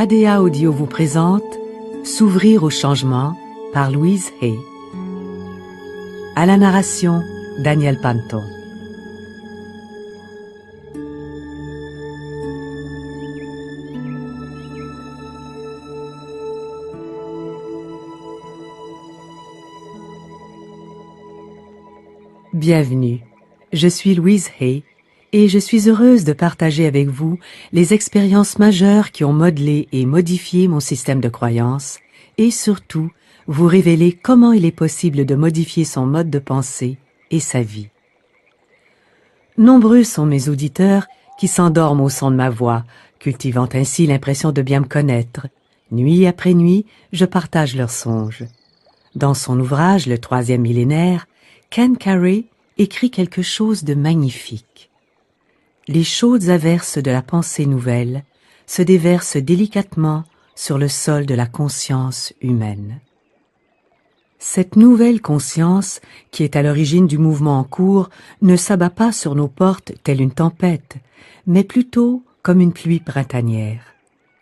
ADA Audio vous présente S'ouvrir au changement par Louise Hay. À la narration, Daniel Panton. Bienvenue, je suis Louise Hay et je suis heureuse de partager avec vous les expériences majeures qui ont modelé et modifié mon système de croyances et surtout vous révéler comment il est possible de modifier son mode de pensée et sa vie. Nombreux sont mes auditeurs qui s'endorment au son de ma voix, cultivant ainsi l'impression de bien me connaître. Nuit après nuit, je partage leurs songes. Dans son ouvrage « Le troisième millénaire », Ken Carey écrit quelque chose de magnifique. Les chaudes averses de la pensée nouvelle se déversent délicatement sur le sol de la conscience humaine. Cette nouvelle conscience, qui est à l'origine du mouvement en cours, ne s'abat pas sur nos portes telle une tempête, mais plutôt comme une pluie printanière.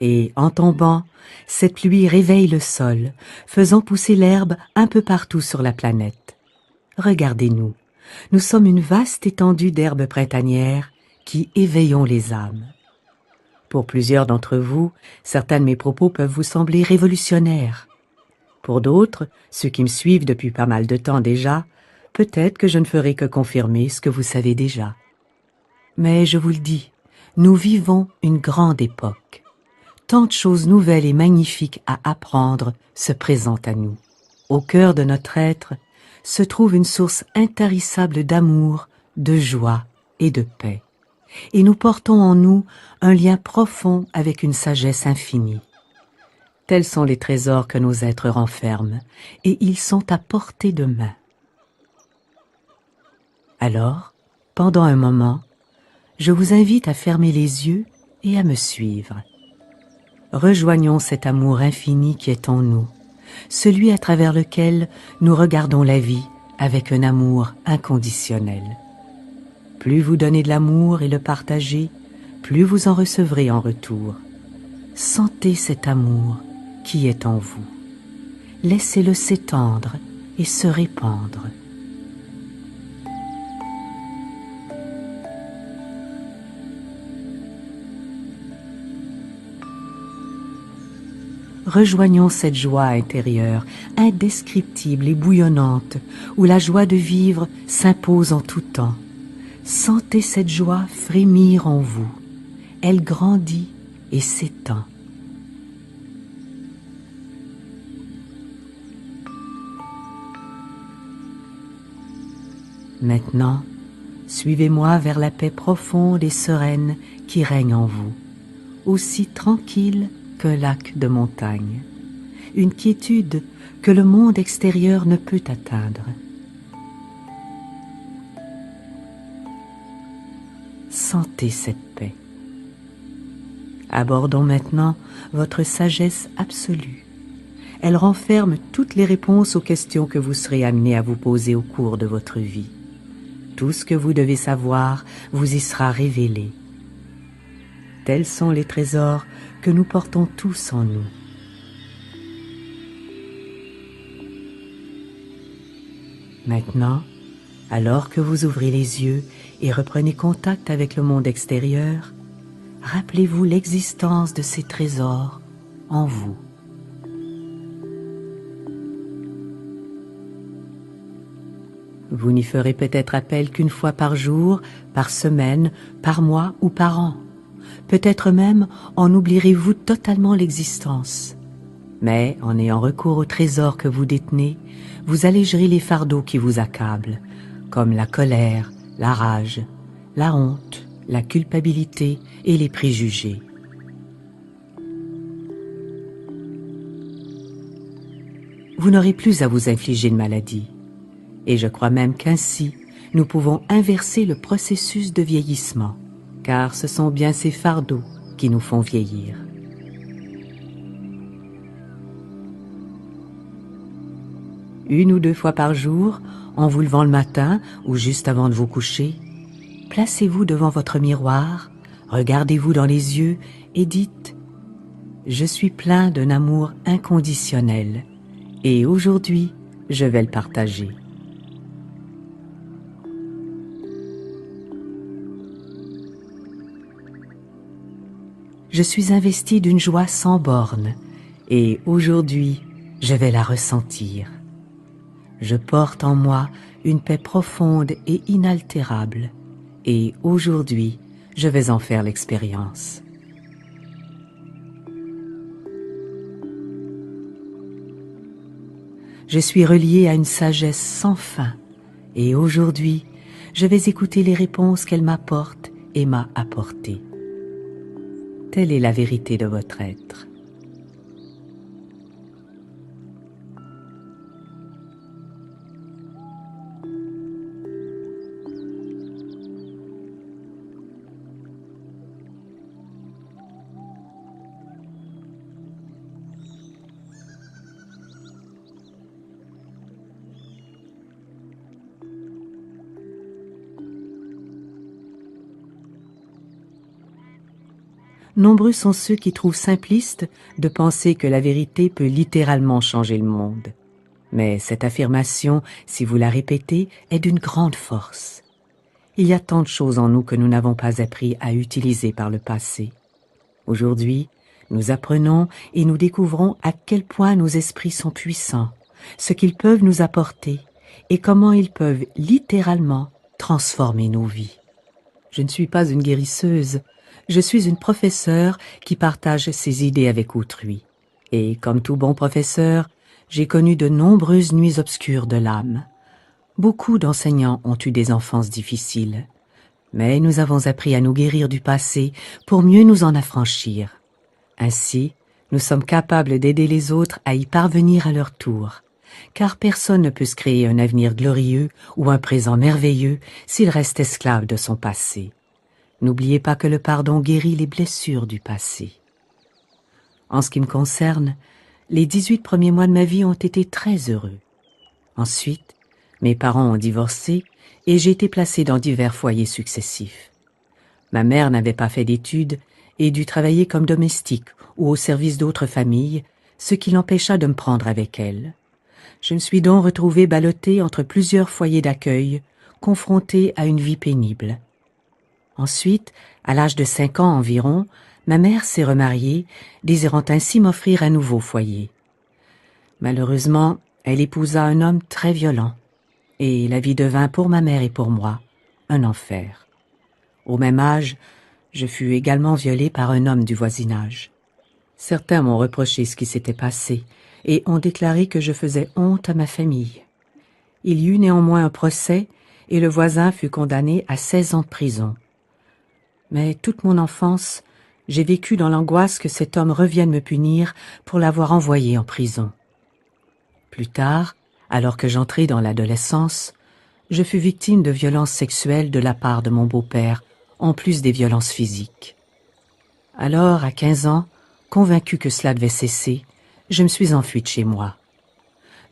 Et, en tombant, cette pluie réveille le sol, faisant pousser l'herbe un peu partout sur la planète. Regardez-nous, nous sommes une vaste étendue d'herbes printanières qui éveillons les âmes. Pour plusieurs d'entre vous, certains de mes propos peuvent vous sembler révolutionnaires. Pour d'autres, ceux qui me suivent depuis pas mal de temps déjà, peut-être que je ne ferai que confirmer ce que vous savez déjà. Mais je vous le dis, nous vivons une grande époque. Tant de choses nouvelles et magnifiques à apprendre se présentent à nous. Au cœur de notre être se trouve une source intarissable d'amour, de joie et de paix. Et nous portons en nous un lien profond avec une sagesse infinie. Tels sont les trésors que nos êtres renferment, et ils sont à portée de main. Alors, pendant un moment, je vous invite à fermer les yeux et à me suivre. Rejoignons cet amour infini qui est en nous, celui à travers lequel nous regardons la vie avec un amour inconditionnel. Plus vous donnez de l'amour et le partagez, plus vous en recevrez en retour. Sentez cet amour qui est en vous. Laissez-le s'étendre et se répandre. Rejoignons cette joie intérieure, indescriptible et bouillonnante, où la joie de vivre s'impose en tout temps. Sentez cette joie frémir en vous. Elle grandit et s'étend. Maintenant, suivez-moi vers la paix profonde et sereine qui règne en vous, aussi tranquille qu'un lac de montagne, une quiétude que le monde extérieur ne peut atteindre. Sentez cette paix. Abordons maintenant votre sagesse absolue. Elle renferme toutes les réponses aux questions que vous serez amenés à vous poser au cours de votre vie. Tout ce que vous devez savoir vous y sera révélé. Tels sont les trésors que nous portons tous en nous. Maintenant, alors que vous ouvrez les yeux et reprenez contact avec le monde extérieur, rappelez-vous l'existence de ces trésors en vous. Vous n'y ferez peut-être appel qu'une fois par jour, par semaine, par mois ou par an. Peut-être même en oublierez-vous totalement l'existence. Mais en ayant recours aux trésors que vous détenez, vous allégerez les fardeaux qui vous accablent, comme la colère, la rage, la honte, la culpabilité et les préjugés. Vous n'aurez plus à vous infliger de maladie. Et je crois même qu'ainsi, nous pouvons inverser le processus de vieillissement, car ce sont bien ces fardeaux qui nous font vieillir. Une ou deux fois par jour, en vous levant le matin ou juste avant de vous coucher, placez-vous devant votre miroir, regardez-vous dans les yeux et dites Je suis plein d'un amour inconditionnel et aujourd'hui, je vais le partager. Je suis investie d'une joie sans bornes et aujourd'hui, je vais la ressentir. Je porte en moi une paix profonde et inaltérable et aujourd'hui, je vais en faire l'expérience. Je suis reliée à une sagesse sans fin et aujourd'hui, je vais écouter les réponses qu'elle m'apporte et m'a apportées. Telle est la vérité de votre être. Nombreux sont ceux qui trouvent simpliste de penser que la vérité peut littéralement changer le monde. Mais cette affirmation, si vous la répétez, est d'une grande force. Il y a tant de choses en nous que nous n'avons pas appris à utiliser par le passé. Aujourd'hui, nous apprenons et nous découvrons à quel point nos esprits sont puissants, ce qu'ils peuvent nous apporter et comment ils peuvent littéralement transformer nos vies. Je ne suis pas une guérisseuse, je suis une professeure qui partage ses idées avec autrui. Et comme tout bon professeur, j'ai connu de nombreuses nuits obscures de l'âme. Beaucoup d'enseignants ont eu des enfances difficiles, mais nous avons appris à nous guérir du passé pour mieux nous en affranchir. Ainsi, nous sommes capables d'aider les autres à y parvenir à leur tour, car personne ne peut se créer un avenir glorieux ou un présent merveilleux s'il reste esclave de son passé. N'oubliez pas que le pardon guérit les blessures du passé. En ce qui me concerne, les 18 premiers mois de ma vie ont été très heureux. Ensuite, mes parents ont divorcé et j'ai été placée dans divers foyers successifs. Ma mère n'avait pas fait d'études et dut travailler comme domestique ou au service d'autres familles, ce qui l'empêcha de me prendre avec elle. Je me suis donc retrouvée ballottée entre plusieurs foyers d'accueil, confrontée à une vie pénible. Ensuite, à l'âge de 5 ans environ, ma mère s'est remariée, désirant ainsi m'offrir un nouveau foyer. Malheureusement, elle épousa un homme très violent, et la vie devint pour ma mère et pour moi un enfer. Au même âge, je fus également violée par un homme du voisinage. Certains m'ont reproché ce qui s'était passé et ont déclaré que je faisais honte à ma famille. Il y eut néanmoins un procès et le voisin fut condamné à 16 ans de prison. Mais toute mon enfance, j'ai vécu dans l'angoisse que cet homme revienne me punir pour l'avoir envoyé en prison. Plus tard, alors que j'entrais dans l'adolescence, je fus victime de violences sexuelles de la part de mon beau-père, en plus des violences physiques. Alors, à 15 ans, convaincue que cela devait cesser, je me suis enfuie de chez moi.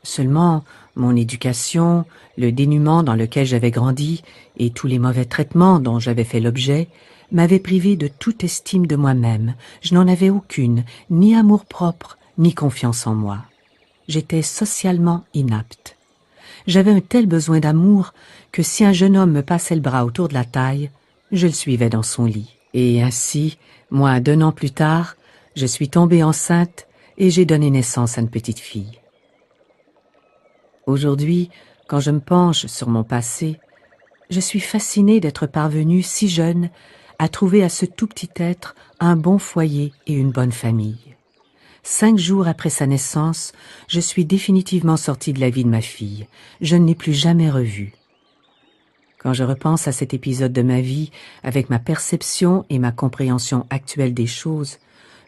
Seulement, mon éducation, le dénuement dans lequel j'avais grandi et tous les mauvais traitements dont j'avais fait l'objet m'avaient privé de toute estime de moi-même. Je n'en avais aucune, ni amour-propre, ni confiance en moi. J'étais socialement inapte. J'avais un tel besoin d'amour que si un jeune homme me passait le bras autour de la taille, je le suivais dans son lit. Et ainsi, moins d'1 an plus tard, je suis tombée enceinte et j'ai donné naissance à une petite fille. Aujourd'hui, quand je me penche sur mon passé, je suis fascinée d'être parvenue si jeune à trouver à ce tout petit être un bon foyer et une bonne famille. 5 jours après sa naissance, je suis définitivement sortie de la vie de ma fille. Je ne l'ai plus jamais revue. Quand je repense à cet épisode de ma vie, avec ma perception et ma compréhension actuelle des choses,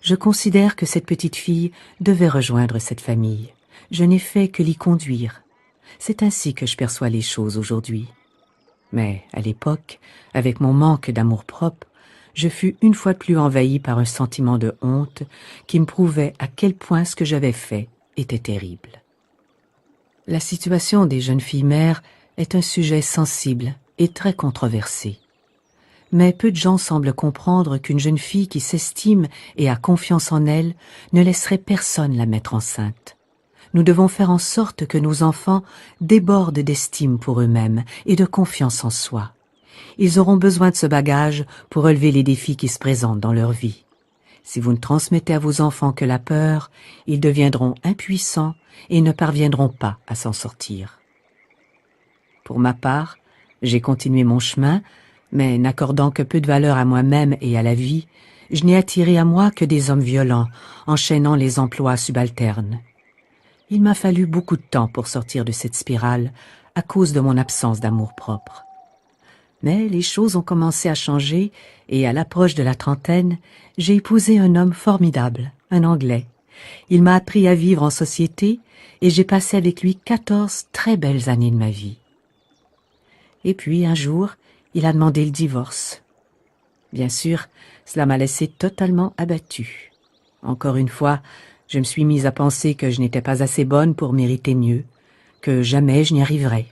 je considère que cette petite fille devait rejoindre cette famille. Je n'ai fait que l'y conduire. C'est ainsi que je perçois les choses aujourd'hui. Mais à l'époque, avec mon manque d'amour-propre, je fus une fois de plus envahie par un sentiment de honte qui me prouvait à quel point ce que j'avais fait était terrible. La situation des jeunes filles mères est un sujet sensible et très controversé. Mais peu de gens semblent comprendre qu'une jeune fille qui s'estime et a confiance en elle ne laisserait personne la mettre enceinte. Nous devons faire en sorte que nos enfants débordent d'estime pour eux-mêmes et de confiance en soi. Ils auront besoin de ce bagage pour relever les défis qui se présentent dans leur vie. Si vous ne transmettez à vos enfants que la peur, ils deviendront impuissants et ne parviendront pas à s'en sortir. Pour ma part, j'ai continué mon chemin, mais n'accordant que peu de valeur à moi-même et à la vie, je n'ai attiré à moi que des hommes violents, enchaînant les emplois subalternes. Il m'a fallu beaucoup de temps pour sortir de cette spirale à cause de mon absence d'amour-propre. Mais les choses ont commencé à changer et à l'approche de la trentaine, j'ai épousé un homme formidable, un Anglais. Il m'a appris à vivre en société et j'ai passé avec lui 14 très belles années de ma vie. Et puis, un jour, il a demandé le divorce. Bien sûr, cela m'a laissé totalement abattue. Encore une fois, je me suis mise à penser que je n'étais pas assez bonne pour mériter mieux, que jamais je n'y arriverais.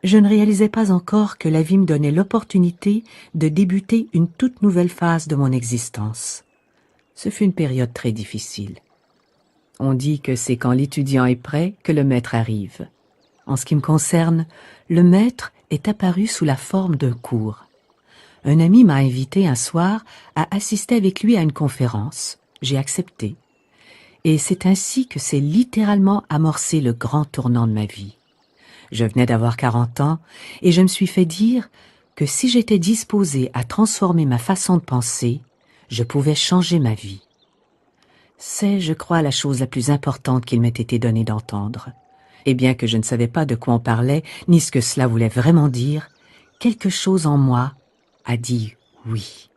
Je ne réalisais pas encore que la vie me donnait l'opportunité de débuter une toute nouvelle phase de mon existence. Ce fut une période très difficile. On dit que c'est quand l'étudiant est prêt que le maître arrive. En ce qui me concerne, le maître est apparu sous la forme d'un cours. Un ami m'a invité un soir à assister avec lui à une conférence. J'ai accepté. Et c'est ainsi que s'est littéralement amorcé le grand tournant de ma vie. Je venais d'avoir 40 ans et je me suis fait dire que si j'étais disposée à transformer ma façon de penser, je pouvais changer ma vie. C'est, je crois, la chose la plus importante qu'il m'ait été donné d'entendre. Et bien que je ne savais pas de quoi on parlait, ni ce que cela voulait vraiment dire, quelque chose en moi a dit oui.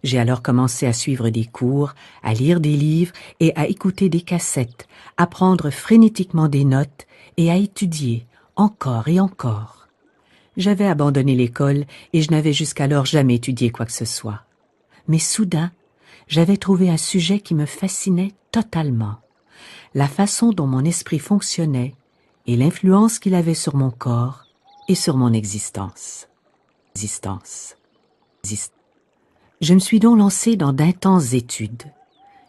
J'ai alors commencé à suivre des cours, à lire des livres et à écouter des cassettes, à prendre frénétiquement des notes et à étudier encore et encore. J'avais abandonné l'école et je n'avais jusqu'alors jamais étudié quoi que ce soit. Mais soudain, j'avais trouvé un sujet qui me fascinait totalement. La façon dont mon esprit fonctionnait et l'influence qu'il avait sur mon corps et sur mon existence. Je me suis donc lancée dans d'intenses études.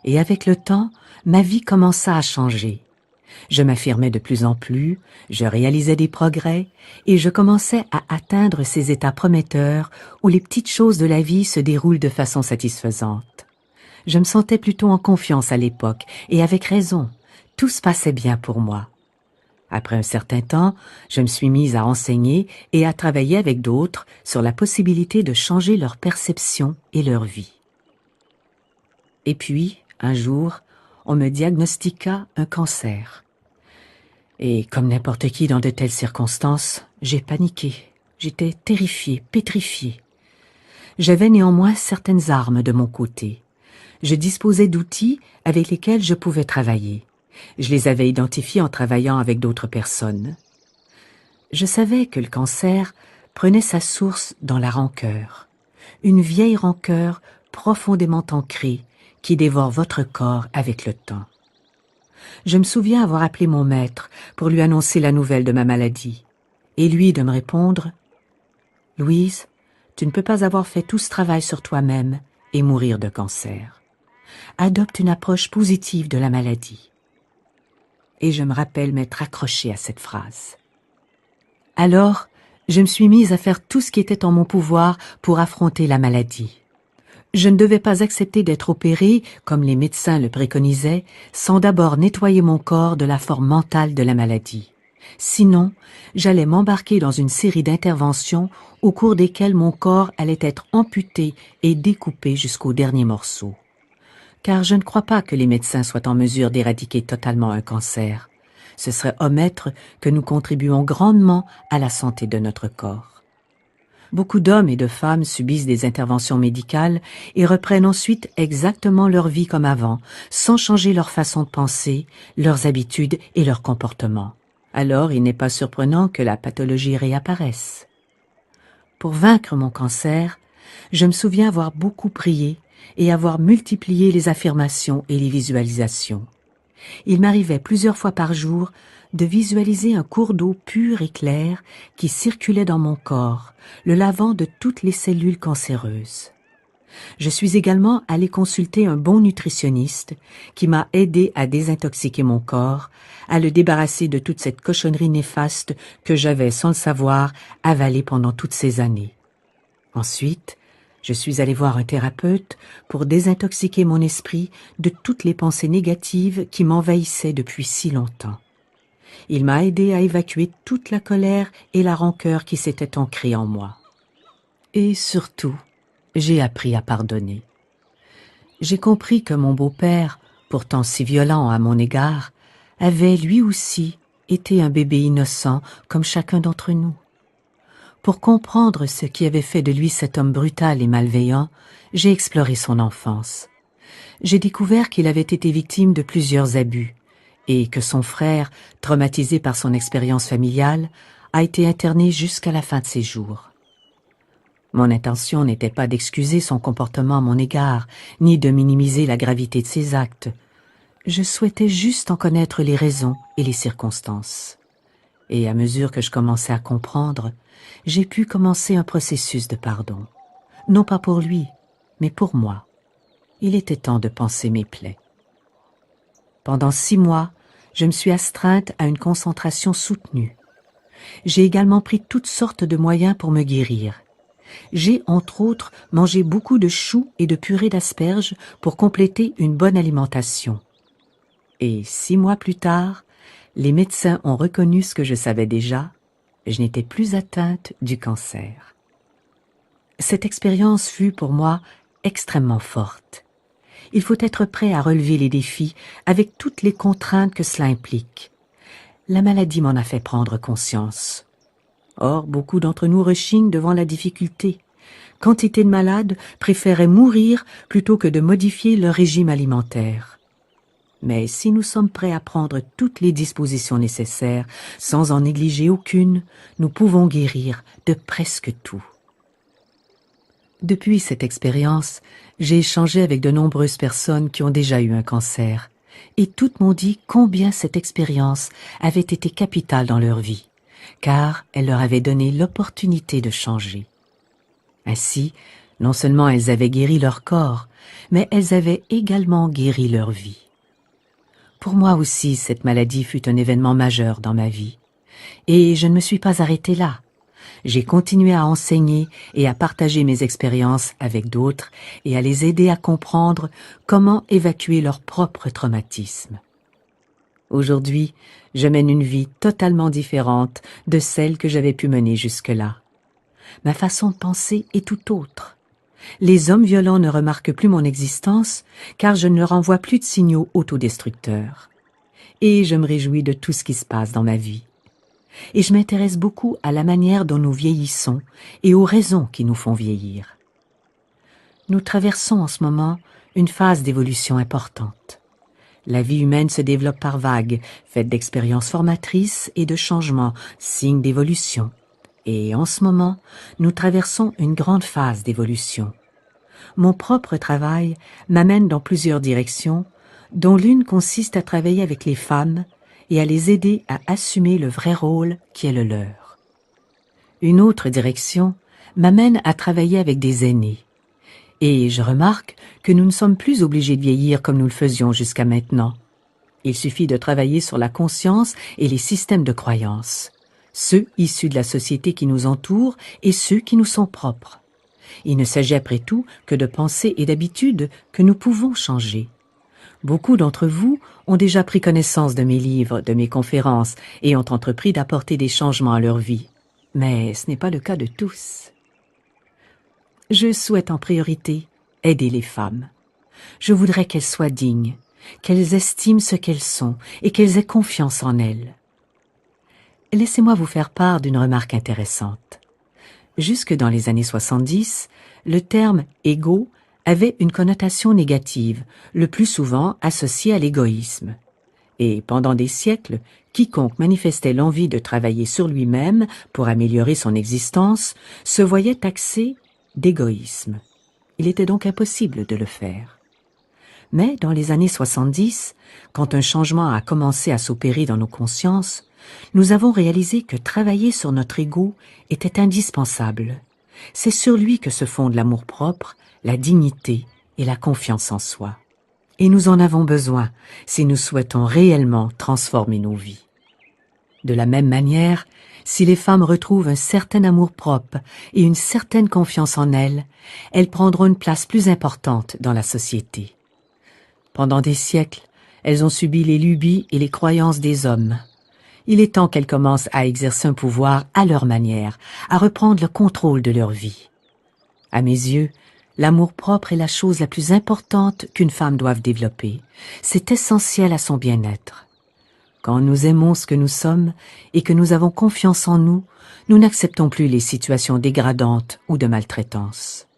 Et avec le temps, ma vie commença à changer. Je m'affirmais de plus en plus, je réalisais des progrès et je commençais à atteindre ces états prometteurs où les petites choses de la vie se déroulent de façon satisfaisante. Je me sentais plutôt en confiance à l'époque et avec raison, tout se passait bien pour moi. Après un certain temps, je me suis mise à enseigner et à travailler avec d'autres sur la possibilité de changer leur perception et leur vie. Et puis, un jour, on me diagnostiqua un cancer. Et comme n'importe qui dans de telles circonstances, j'ai paniqué. J'étais terrifiée, pétrifiée. J'avais néanmoins certaines armes de mon côté. Je disposais d'outils avec lesquels je pouvais travailler. Je les avais identifiés en travaillant avec d'autres personnes. Je savais que le cancer prenait sa source dans la rancœur, une vieille rancœur profondément ancrée qui dévore votre corps avec le temps. Je me souviens avoir appelé mon maître pour lui annoncer la nouvelle de ma maladie, et lui de me répondre « Louise, tu ne peux pas avoir fait tout ce travail sur toi-même et mourir de cancer. Adopte une approche positive de la maladie. » Et je me rappelle m'être accrochée à cette phrase. Alors, je me suis mise à faire tout ce qui était en mon pouvoir pour affronter la maladie. Je ne devais pas accepter d'être opérée, comme les médecins le préconisaient, sans d'abord nettoyer mon corps de la forme mentale de la maladie. Sinon, j'allais m'embarquer dans une série d'interventions au cours desquelles mon corps allait être amputé et découpé jusqu'au dernier morceau. Car je ne crois pas que les médecins soient en mesure d'éradiquer totalement un cancer. Ce serait omettre que nous contribuons grandement à la santé de notre corps. Beaucoup d'hommes et de femmes subissent des interventions médicales et reprennent ensuite exactement leur vie comme avant, sans changer leur façon de penser, leurs habitudes et leur comportement. Alors, il n'est pas surprenant que la pathologie réapparaisse. Pour vaincre mon cancer, je me souviens avoir beaucoup prié et avoir multiplié les affirmations et les visualisations. Il m'arrivait plusieurs fois par jour de visualiser un cours d'eau pur et clair qui circulait dans mon corps, le lavant de toutes les cellules cancéreuses. Je suis également allée consulter un bon nutritionniste qui m'a aidé à désintoxiquer mon corps, à le débarrasser de toute cette cochonnerie néfaste que j'avais, sans le savoir, avalée pendant toutes ces années. Ensuite, je suis allée voir un thérapeute pour désintoxiquer mon esprit de toutes les pensées négatives qui m'envahissaient depuis si longtemps. Il m'a aidé à évacuer toute la colère et la rancœur qui s'étaient ancrées en moi. Et surtout, j'ai appris à pardonner. J'ai compris que mon beau-père, pourtant si violent à mon égard, avait lui aussi été un bébé innocent comme chacun d'entre nous. Pour comprendre ce qui avait fait de lui cet homme brutal et malveillant, j'ai exploré son enfance. J'ai découvert qu'il avait été victime de plusieurs abus et que son frère, traumatisé par son expérience familiale, a été interné jusqu'à la fin de ses jours. Mon intention n'était pas d'excuser son comportement à mon égard, ni de minimiser la gravité de ses actes. Je souhaitais juste en connaître les raisons et les circonstances. Et à mesure que je commençais à comprendre, j'ai pu commencer un processus de pardon. Non pas pour lui, mais pour moi. Il était temps de panser mes plaies. Pendant 6 mois, je me suis astreinte à une concentration soutenue. J'ai également pris toutes sortes de moyens pour me guérir. J'ai, entre autres, mangé beaucoup de choux et de purée d'asperges pour compléter une bonne alimentation. Et 6 mois plus tard, les médecins ont reconnu ce que je savais déjà, je n'étais plus atteinte du cancer. Cette expérience fut pour moi extrêmement forte. Il faut être prêt à relever les défis avec toutes les contraintes que cela implique. La maladie m'en a fait prendre conscience. Or, beaucoup d'entre nous rechignent devant la difficulté. Quantité de malades préféraient mourir plutôt que de modifier leur régime alimentaire. Mais si nous sommes prêts à prendre toutes les dispositions nécessaires, sans en négliger aucune, nous pouvons guérir de presque tout. Depuis cette expérience, j'ai échangé avec de nombreuses personnes qui ont déjà eu un cancer, et toutes m'ont dit combien cette expérience avait été capitale dans leur vie, car elle leur avait donné l'opportunité de changer. Ainsi, non seulement elles avaient guéri leur corps, mais elles avaient également guéri leur vie. Pour moi aussi, cette maladie fut un événement majeur dans ma vie. Et je ne me suis pas arrêtée là. J'ai continué à enseigner et à partager mes expériences avec d'autres et à les aider à comprendre comment évacuer leur propre traumatisme. Aujourd'hui, je mène une vie totalement différente de celle que j'avais pu mener jusque-là. Ma façon de penser est tout autre. Les hommes violents ne remarquent plus mon existence car je ne leur envoie plus de signaux autodestructeurs. Et je me réjouis de tout ce qui se passe dans ma vie. Et je m'intéresse beaucoup à la manière dont nous vieillissons et aux raisons qui nous font vieillir. Nous traversons en ce moment une phase d'évolution importante. La vie humaine se développe par vagues, faite d'expériences formatrices et de changements, signes d'évolution. Et en ce moment, nous traversons une grande phase d'évolution. Mon propre travail m'amène dans plusieurs directions, dont l'une consiste à travailler avec les femmes et à les aider à assumer le vrai rôle qui est le leur. Une autre direction m'amène à travailler avec des aînés. Et je remarque que nous ne sommes plus obligés de vieillir comme nous le faisions jusqu'à maintenant. Il suffit de travailler sur la conscience et les systèmes de croyances, ceux issus de la société qui nous entoure et ceux qui nous sont propres. Il ne s'agit après tout que de pensées et d'habitudes que nous pouvons changer. Beaucoup d'entre vous ont déjà pris connaissance de mes livres, de mes conférences et ont entrepris d'apporter des changements à leur vie. Mais ce n'est pas le cas de tous. Je souhaite en priorité aider les femmes. Je voudrais qu'elles soient dignes, qu'elles estiment ce qu'elles sont et qu'elles aient confiance en elles. Laissez-moi vous faire part d'une remarque intéressante. Jusque dans les années 70, le terme « égo » avait une connotation négative, le plus souvent associée à l'égoïsme. Et pendant des siècles, quiconque manifestait l'envie de travailler sur lui-même pour améliorer son existence se voyait taxé d'égoïsme. Il était donc impossible de le faire. Mais dans les années 70, quand un changement a commencé à s'opérer dans nos consciences, nous avons réalisé que travailler sur notre ego était indispensable. C'est sur lui que se fondent l'amour-propre, la dignité et la confiance en soi. Et nous en avons besoin si nous souhaitons réellement transformer nos vies. De la même manière, si les femmes retrouvent un certain amour-propre et une certaine confiance en elles, elles prendront une place plus importante dans la société. Pendant des siècles, elles ont subi les lubies et les croyances des hommes. Il est temps qu'elles commencent à exercer un pouvoir à leur manière, à reprendre le contrôle de leur vie. À mes yeux, l'amour-propre est la chose la plus importante qu'une femme doive développer. C'est essentiel à son bien-être. Quand nous aimons ce que nous sommes et que nous avons confiance en nous, nous n'acceptons plus les situations dégradantes ou de maltraitance.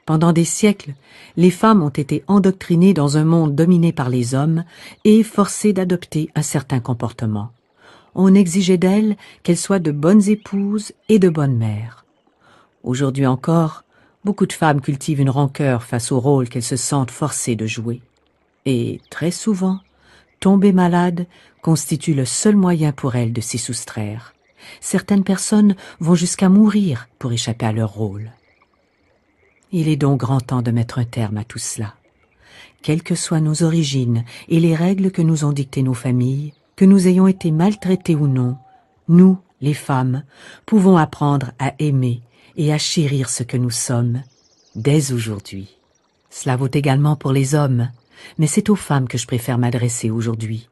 Pendant des siècles, les femmes ont été endoctrinées dans un monde dominé par les hommes et forcées d'adopter un certain comportement. On exigeait d'elles qu'elles soient de bonnes épouses et de bonnes mères. Aujourd'hui encore, beaucoup de femmes cultivent une rancœur face au rôle qu'elles se sentent forcées de jouer. Et très souvent, tomber malade constitue le seul moyen pour elles de s'y soustraire. Certaines personnes vont jusqu'à mourir pour échapper à leur rôle. Il est donc grand temps de mettre un terme à tout cela. Quelles que soient nos origines et les règles que nous ont dictées nos familles, que nous ayons été maltraités ou non, nous, les femmes, pouvons apprendre à aimer et à chérir ce que nous sommes dès aujourd'hui. Cela vaut également pour les hommes, mais c'est aux femmes que je préfère m'adresser aujourd'hui.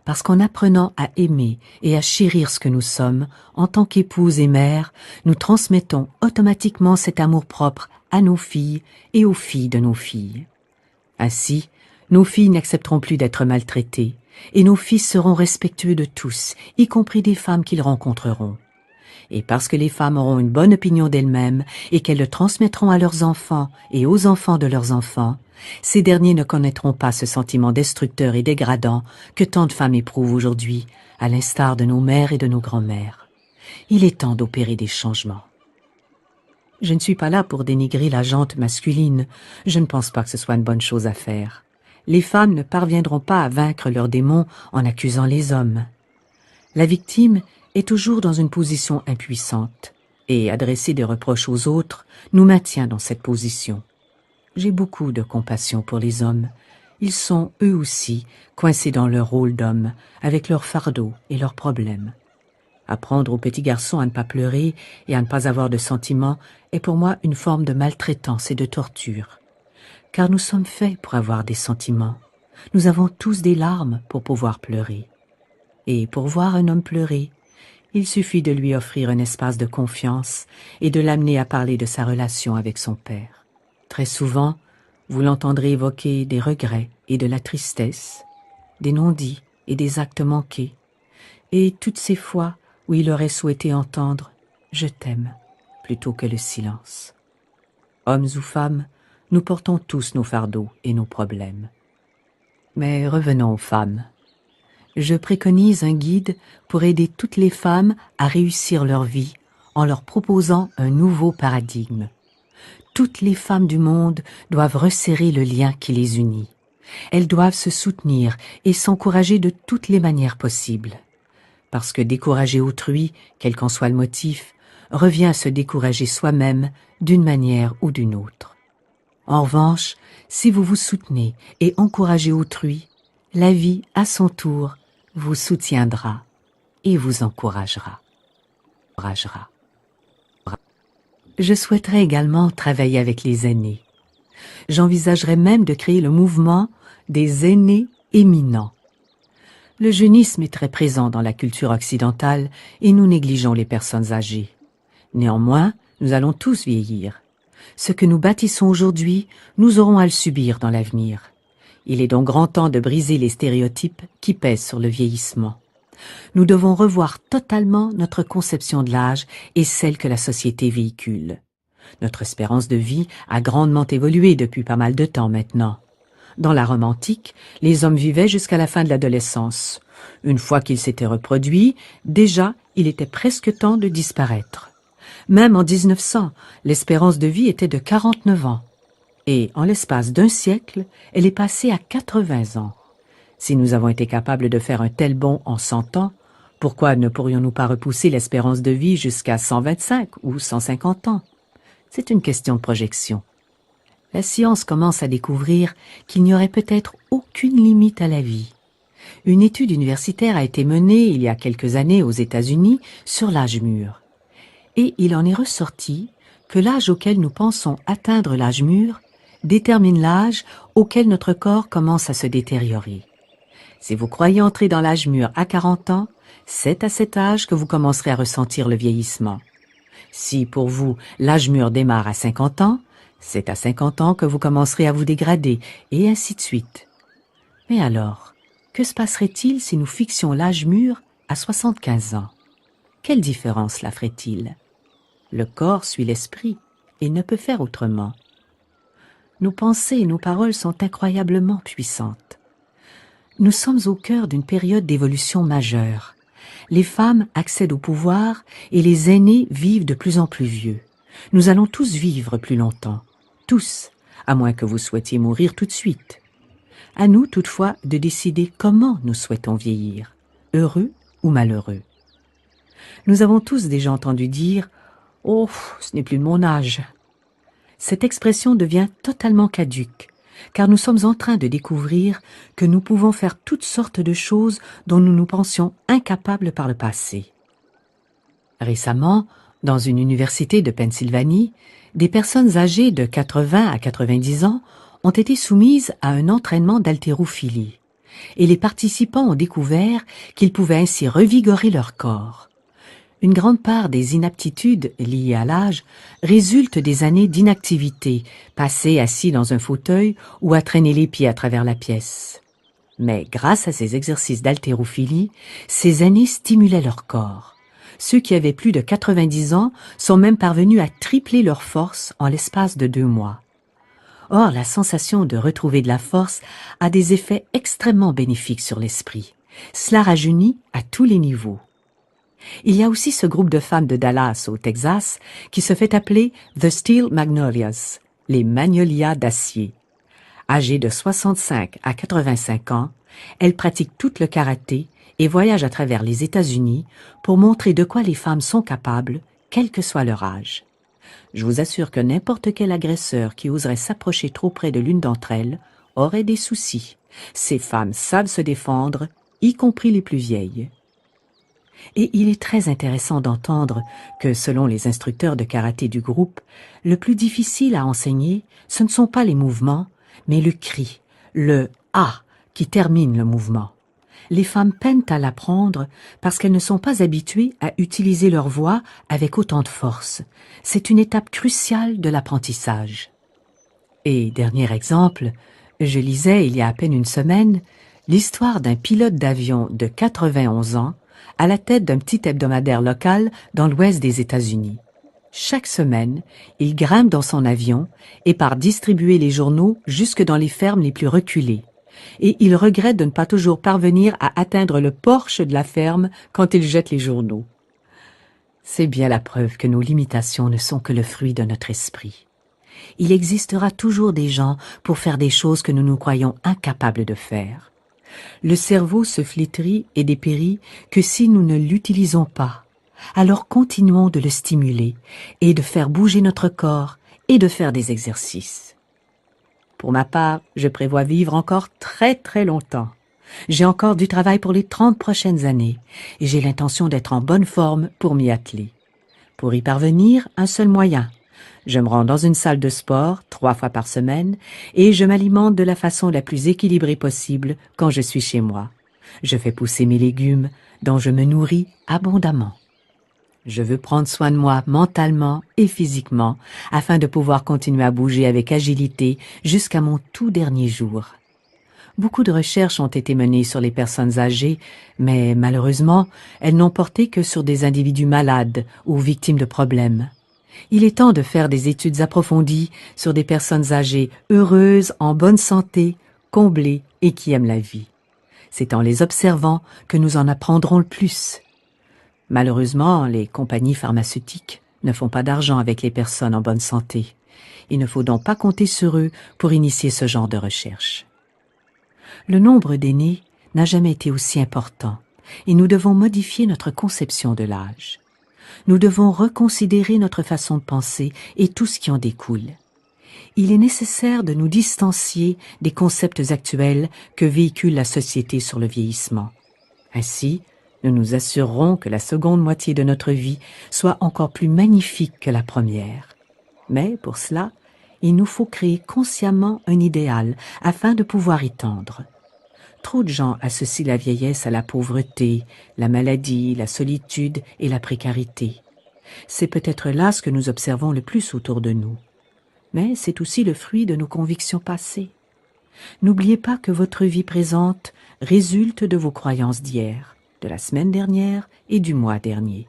Parce qu'en apprenant à aimer et à chérir ce que nous sommes, en tant qu'épouses et mères, nous transmettons automatiquement cet amour-propre à nos filles et aux filles de nos filles. Ainsi, nos filles n'accepteront plus d'être maltraitées, et nos fils seront respectueux de tous, y compris des femmes qu'ils rencontreront. Et parce que les femmes auront une bonne opinion d'elles-mêmes et qu'elles le transmettront à leurs enfants et aux enfants de leurs enfants, ces derniers ne connaîtront pas ce sentiment destructeur et dégradant que tant de femmes éprouvent aujourd'hui, à l'instar de nos mères et de nos grands-mères. Il est temps d'opérer des changements. Je ne suis pas là pour dénigrer la gente masculine. Je ne pense pas que ce soit une bonne chose à faire. Les femmes ne parviendront pas à vaincre leurs démons en accusant les hommes. La victime est toujours dans une position impuissante, et adresser des reproches aux autres nous maintient dans cette position. J'ai beaucoup de compassion pour les hommes. Ils sont, eux aussi, coincés dans leur rôle d'homme, avec leurs fardeaux et leurs problèmes. Apprendre aux petits garçons à ne pas pleurer et à ne pas avoir de sentiments est pour moi une forme de maltraitance et de torture. Car nous sommes faits pour avoir des sentiments. Nous avons tous des larmes pour pouvoir pleurer. Et pour voir un homme pleurer, il suffit de lui offrir un espace de confiance et de l'amener à parler de sa relation avec son père. Très souvent, vous l'entendrez évoquer des regrets et de la tristesse, des non-dits et des actes manqués, et toutes ces fois où il aurait souhaité entendre « je t'aime » plutôt que le silence. Hommes ou femmes, nous portons tous nos fardeaux et nos problèmes. Mais revenons aux femmes. Je préconise un guide pour aider toutes les femmes à réussir leur vie en leur proposant un nouveau paradigme. Toutes les femmes du monde doivent resserrer le lien qui les unit. Elles doivent se soutenir et s'encourager de toutes les manières possibles. Parce que décourager autrui, quel qu'en soit le motif, revient à se décourager soi-même d'une manière ou d'une autre. En revanche, si vous vous soutenez et encouragez autrui, la vie, à son tour, vous soutiendra et vous encouragera. Je souhaiterais également travailler avec les aînés. J'envisagerais même de créer le mouvement des aînés éminents. Le jeunisme est très présent dans la culture occidentale et nous négligeons les personnes âgées. Néanmoins, nous allons tous vieillir. Ce que nous bâtissons aujourd'hui, nous aurons à le subir dans l'avenir. Il est donc grand temps de briser les stéréotypes qui pèsent sur le vieillissement. Nous devons revoir totalement notre conception de l'âge et celle que la société véhicule. Notre espérance de vie a grandement évolué depuis pas mal de temps maintenant. Dans la Rome antique, les hommes vivaient jusqu'à la fin de l'adolescence. Une fois qu'ils s'étaient reproduits, déjà, il était presque temps de disparaître. Même en 1900, l'espérance de vie était de 49 ans. Et en l'espace d'un siècle, elle est passée à 80 ans. Si nous avons été capables de faire un tel bond en 100 ans, pourquoi ne pourrions-nous pas repousser l'espérance de vie jusqu'à 125 ou 150 ans? C'est une question de projection. La science commence à découvrir qu'il n'y aurait peut-être aucune limite à la vie. Une étude universitaire a été menée il y a quelques années aux États-Unis sur l'âge mûr. Et il en est ressorti que l'âge auquel nous pensons atteindre l'âge mûr détermine l'âge auquel notre corps commence à se détériorer. Si vous croyez entrer dans l'âge mûr à 40 ans, c'est à cet âge que vous commencerez à ressentir le vieillissement. Si pour vous l'âge mûr démarre à 50 ans, c'est à 50 ans que vous commencerez à vous dégrader, et ainsi de suite. Mais alors, que se passerait-il si nous fixions l'âge mûr à 75 ans? Quelle différence cela ferait-il? Le corps suit l'esprit et ne peut faire autrement. Nos pensées et nos paroles sont incroyablement puissantes. Nous sommes au cœur d'une période d'évolution majeure. Les femmes accèdent au pouvoir et les aînés vivent de plus en plus vieux. Nous allons tous vivre plus longtemps. Tous, à moins que vous souhaitiez mourir tout de suite. À nous, toutefois, de décider comment nous souhaitons vieillir, heureux ou malheureux. Nous avons tous déjà entendu dire « Oh, ce n'est plus de mon âge ». Cette expression devient totalement caduque, car nous sommes en train de découvrir que nous pouvons faire toutes sortes de choses dont nous nous pensions incapables par le passé. Récemment, dans une université de Pennsylvanie, des personnes âgées de 80 à 90 ans ont été soumises à un entraînement d'haltérophilie, et les participants ont découvert qu'ils pouvaient ainsi revigorer leur corps. Une grande part des inaptitudes liées à l'âge résultent des années d'inactivité, passées assis dans un fauteuil ou à traîner les pieds à travers la pièce. Mais grâce à ces exercices d'haltérophilie, ces années stimulaient leur corps. Ceux qui avaient plus de 90 ans sont même parvenus à tripler leur force en l'espace de 2 mois. Or, la sensation de retrouver de la force a des effets extrêmement bénéfiques sur l'esprit. Cela rajeunit à tous les niveaux. Il y a aussi ce groupe de femmes de Dallas, au Texas, qui se fait appeler The Steel Magnolias, les magnolias d'acier. Âgées de 65 à 85 ans, elles pratiquent tout le karaté et voyagent à travers les États-Unis pour montrer de quoi les femmes sont capables, quel que soit leur âge. Je vous assure que n'importe quel agresseur qui oserait s'approcher trop près de l'une d'entre elles aurait des soucis. Ces femmes savent se défendre, y compris les plus vieilles. Et il est très intéressant d'entendre que, selon les instructeurs de karaté du groupe, le plus difficile à enseigner, ce ne sont pas les mouvements, mais le cri, le « ah » qui termine le mouvement. Les femmes peinent à l'apprendre parce qu'elles ne sont pas habituées à utiliser leur voix avec autant de force. C'est une étape cruciale de l'apprentissage. Et dernier exemple, je lisais il y a à peine une semaine l'histoire d'un pilote d'avion de 91 ans à la tête d'un petit hebdomadaire local dans l'ouest des États-Unis. Chaque semaine, il grimpe dans son avion et part distribuer les journaux jusque dans les fermes les plus reculées. Et il regrette de ne pas toujours parvenir à atteindre le porche de la ferme quand il jette les journaux. C'est bien la preuve que nos limitations ne sont que le fruit de notre esprit. Il existera toujours des gens pour faire des choses que nous nous croyons incapables de faire. Le cerveau se flétrit et dépérit que si nous ne l'utilisons pas. Alors continuons de le stimuler et de faire bouger notre corps et de faire des exercices. Pour ma part, je prévois vivre encore très très longtemps. J'ai encore du travail pour les 30 prochaines années et j'ai l'intention d'être en bonne forme pour m'y atteler. Pour y parvenir, un seul moyen. Je me rends dans une salle de sport 3 fois par semaine et je m'alimente de la façon la plus équilibrée possible quand je suis chez moi. Je fais pousser mes légumes dont je me nourris abondamment. Je veux prendre soin de moi mentalement et physiquement afin de pouvoir continuer à bouger avec agilité jusqu'à mon tout dernier jour. Beaucoup de recherches ont été menées sur les personnes âgées, mais malheureusement, elles n'ont porté que sur des individus malades ou victimes de problèmes. Il est temps de faire des études approfondies sur des personnes âgées heureuses, en bonne santé, comblées et qui aiment la vie. C'est en les observant que nous en apprendrons le plus. Malheureusement, les compagnies pharmaceutiques ne font pas d'argent avec les personnes en bonne santé. Il ne faut donc pas compter sur eux pour initier ce genre de recherche. Le nombre d'aînés n'a jamais été aussi important et nous devons modifier notre conception de l'âge. Nous devons reconsidérer notre façon de penser et tout ce qui en découle. Il est nécessaire de nous distancier des concepts actuels que véhicule la société sur le vieillissement. Ainsi, nous nous assurerons que la seconde moitié de notre vie soit encore plus magnifique que la première. Mais pour cela, il nous faut créer consciemment un idéal afin de pouvoir y tendre. Trop de gens associent la vieillesse à la pauvreté, la maladie, la solitude et la précarité. C'est peut-être là ce que nous observons le plus autour de nous. Mais c'est aussi le fruit de nos convictions passées. N'oubliez pas que votre vie présente résulte de vos croyances d'hier, de la semaine dernière et du mois dernier.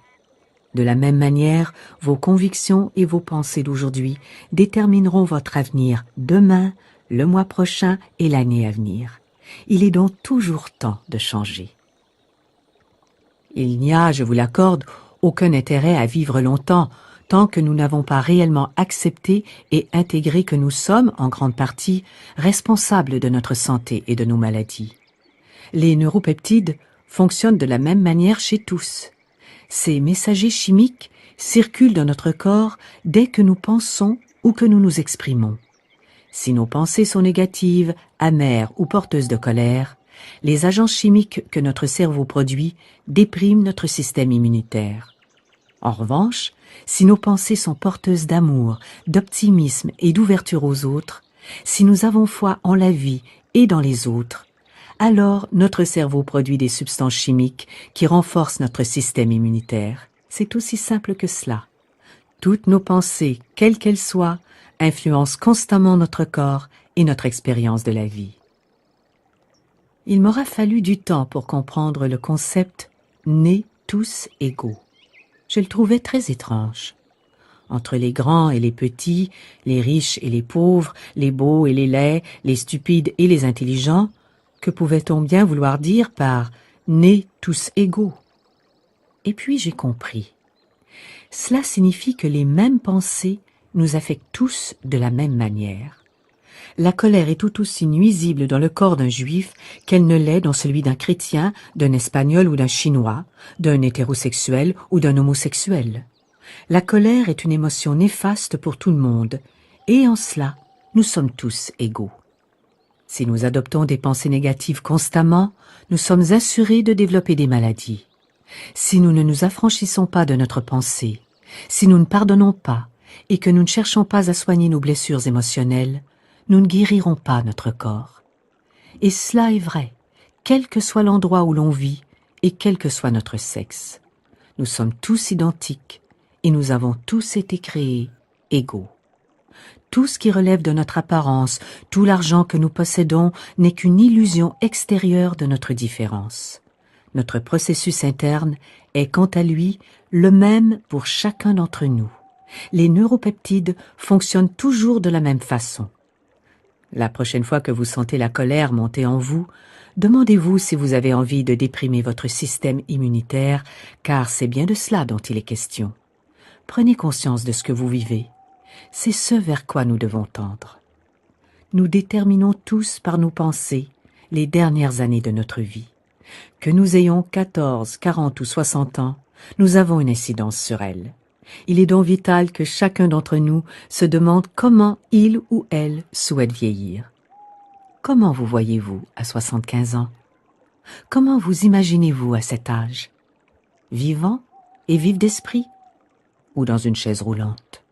De la même manière, vos convictions et vos pensées d'aujourd'hui détermineront votre avenir demain, le mois prochain et l'année à venir. Il est donc toujours temps de changer. Il n'y a, je vous l'accorde, aucun intérêt à vivre longtemps, tant que nous n'avons pas réellement accepté et intégré que nous sommes, en grande partie, responsables de notre santé et de nos maladies. Les neuropeptides fonctionnent de la même manière chez tous. Ces messagers chimiques circulent dans notre corps dès que nous pensons ou que nous nous exprimons. Si nos pensées sont négatives, amères ou porteuses de colère, les agents chimiques que notre cerveau produit dépriment notre système immunitaire. En revanche, si nos pensées sont porteuses d'amour, d'optimisme et d'ouverture aux autres, si nous avons foi en la vie et dans les autres, alors notre cerveau produit des substances chimiques qui renforcent notre système immunitaire. C'est aussi simple que cela. Toutes nos pensées, quelles qu'elles soient, influencent constamment notre corps et notre expérience de la vie. Il m'aura fallu du temps pour comprendre le concept « nés tous égaux ». Je le trouvais très étrange. Entre les grands et les petits, les riches et les pauvres, les beaux et les laids, les stupides et les intelligents, que pouvait-on bien vouloir dire par « nés tous égaux » ? Et puis j'ai compris. Cela signifie que les mêmes pensées nous affectent tous de la même manière. La colère est tout aussi nuisible dans le corps d'un juif qu'elle ne l'est dans celui d'un chrétien, d'un espagnol ou d'un chinois, d'un hétérosexuel ou d'un homosexuel. La colère est une émotion néfaste pour tout le monde, et en cela, nous sommes tous égaux. Si nous adoptons des pensées négatives constamment, nous sommes assurés de développer des maladies. Si nous ne nous affranchissons pas de notre pensée, si nous ne pardonnons pas et que nous ne cherchons pas à soigner nos blessures émotionnelles, nous ne guérirons pas notre corps. Et cela est vrai, quel que soit l'endroit où l'on vit et quel que soit notre sexe. Nous sommes tous identiques et nous avons tous été créés égaux. Tout ce qui relève de notre apparence, tout l'argent que nous possédons n'est qu'une illusion extérieure de notre différence. Notre processus interne est quant à lui le même pour chacun d'entre nous. Les neuropeptides fonctionnent toujours de la même façon. La prochaine fois que vous sentez la colère monter en vous, demandez-vous si vous avez envie de déprimer votre système immunitaire, car c'est bien de cela dont il est question. Prenez conscience de ce que vous vivez. C'est ce vers quoi nous devons tendre. Nous déterminons tous par nos pensées les dernières années de notre vie. Que nous ayons 14, 40 ou 60 ans, nous avons une incidence sur elles. Il est donc vital que chacun d'entre nous se demande comment il ou elle souhaite vieillir. Comment vous voyez-vous à 75 ans? Comment vous imaginez-vous à cet âge? Vivant et vif d'esprit? Ou dans une chaise roulante?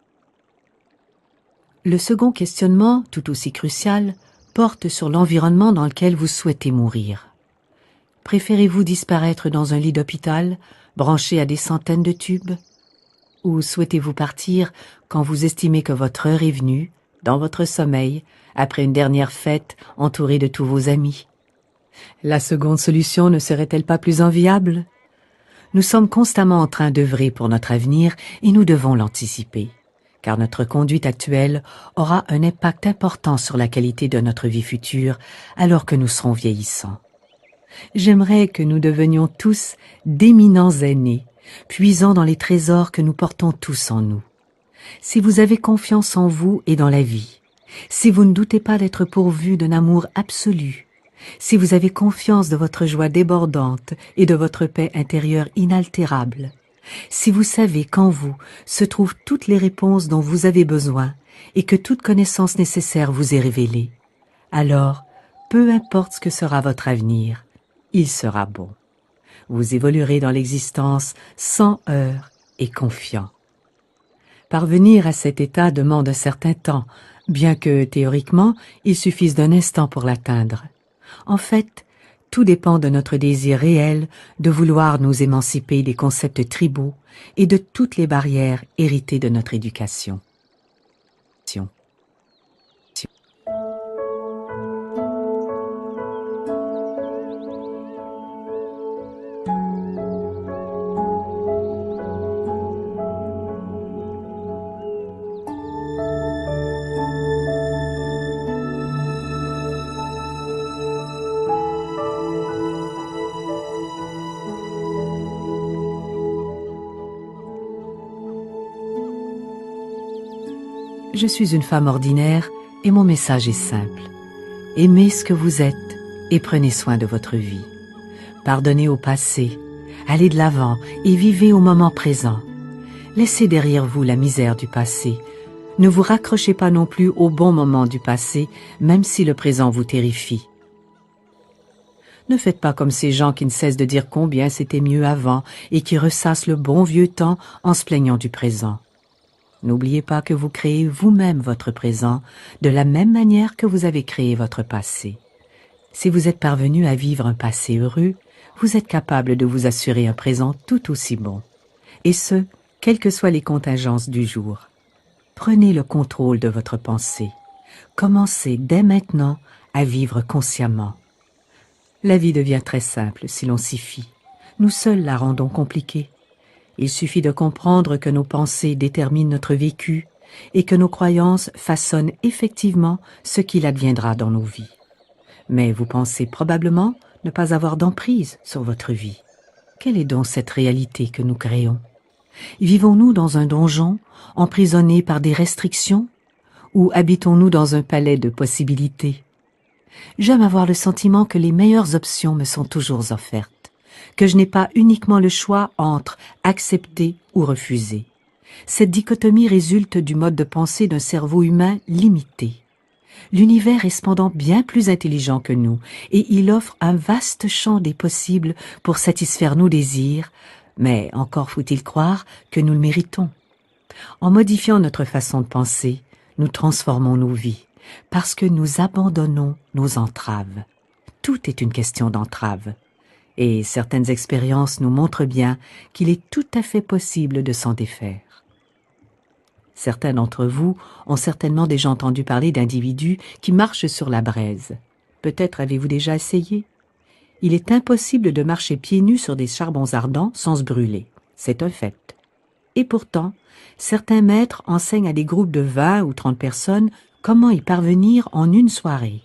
Le second questionnement, tout aussi crucial, porte sur l'environnement dans lequel vous souhaitez mourir. Préférez-vous disparaître dans un lit d'hôpital, branché à des centaines de tubes? Ou souhaitez-vous partir quand vous estimez que votre heure est venue, dans votre sommeil, après une dernière fête entourée de tous vos amis? La seconde solution ne serait-elle pas plus enviable? Nous sommes constamment en train d'œuvrer pour notre avenir et nous devons l'anticiper, car notre conduite actuelle aura un impact important sur la qualité de notre vie future alors que nous serons vieillissants. J'aimerais que nous devenions tous d'éminents aînés, puisant dans les trésors que nous portons tous en nous. Si vous avez confiance en vous et dans la vie, si vous ne doutez pas d'être pourvu d'un amour absolu, si vous avez confiance de votre joie débordante et de votre paix intérieure inaltérable, si vous savez qu'en vous se trouvent toutes les réponses dont vous avez besoin et que toute connaissance nécessaire vous est révélée, alors, peu importe ce que sera votre avenir, il sera bon. Vous évoluerez dans l'existence sans heurts et confiant. Parvenir à cet état demande un certain temps, bien que, théoriquement, il suffise d'un instant pour l'atteindre. En fait, tout dépend de notre désir réel de vouloir nous émanciper des concepts tribaux et de toutes les barrières héritées de notre éducation. Je suis une femme ordinaire et mon message est simple. Aimez ce que vous êtes et prenez soin de votre vie. Pardonnez au passé, allez de l'avant et vivez au moment présent. Laissez derrière vous la misère du passé. Ne vous raccrochez pas non plus au bon moment du passé, même si le présent vous terrifie. Ne faites pas comme ces gens qui ne cessent de dire combien c'était mieux avant et qui ressassent le bon vieux temps en se plaignant du présent. N'oubliez pas que vous créez vous-même votre présent de la même manière que vous avez créé votre passé. Si vous êtes parvenu à vivre un passé heureux, vous êtes capable de vous assurer un présent tout aussi bon. Et ce, quelles que soient les contingences du jour. Prenez le contrôle de votre pensée. Commencez dès maintenant à vivre consciemment. La vie devient très simple si l'on s'y fie. Nous seuls la rendons compliquée. Il suffit de comprendre que nos pensées déterminent notre vécu et que nos croyances façonnent effectivement ce qu'il adviendra dans nos vies. Mais vous pensez probablement ne pas avoir d'emprise sur votre vie. Quelle est donc cette réalité que nous créons? Vivons-nous dans un donjon, emprisonnés par des restrictions, ou habitons-nous dans un palais de possibilités? J'aime avoir le sentiment que les meilleures options me sont toujours offertes, que je n'ai pas uniquement le choix entre accepter ou refuser. Cette dichotomie résulte du mode de pensée d'un cerveau humain limité. L'univers est cependant bien plus intelligent que nous et il offre un vaste champ des possibles pour satisfaire nos désirs, mais encore faut-il croire que nous le méritons. En modifiant notre façon de penser, nous transformons nos vies parce que nous abandonnons nos entraves. Tout est une question d'entrave. Et certaines expériences nous montrent bien qu'il est tout à fait possible de s'en défaire. Certains d'entre vous ont certainement déjà entendu parler d'individus qui marchent sur la braise. Peut-être avez-vous déjà essayé? Il est impossible de marcher pieds nus sur des charbons ardents sans se brûler. C'est un fait. Et pourtant, certains maîtres enseignent à des groupes de 20 ou 30 personnes comment y parvenir en une soirée.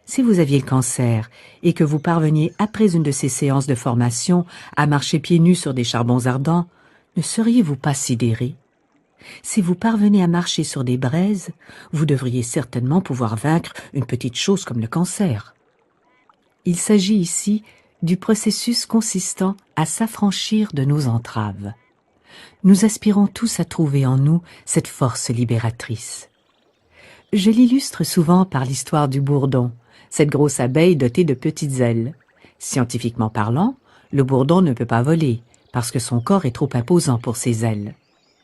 Si vous aviez le cancer et que vous parveniez après une de ces séances de formation à marcher pieds nus sur des charbons ardents, ne seriez-vous pas sidéré? Si vous parvenez à marcher sur des braises, vous devriez certainement pouvoir vaincre une petite chose comme le cancer. Il s'agit ici du processus consistant à s'affranchir de nos entraves. Nous aspirons tous à trouver en nous cette force libératrice. Je l'illustre souvent par l'histoire du bourdon, cette grosse abeille dotée de petites ailes. Scientifiquement parlant, le bourdon ne peut pas voler, parce que son corps est trop imposant pour ses ailes.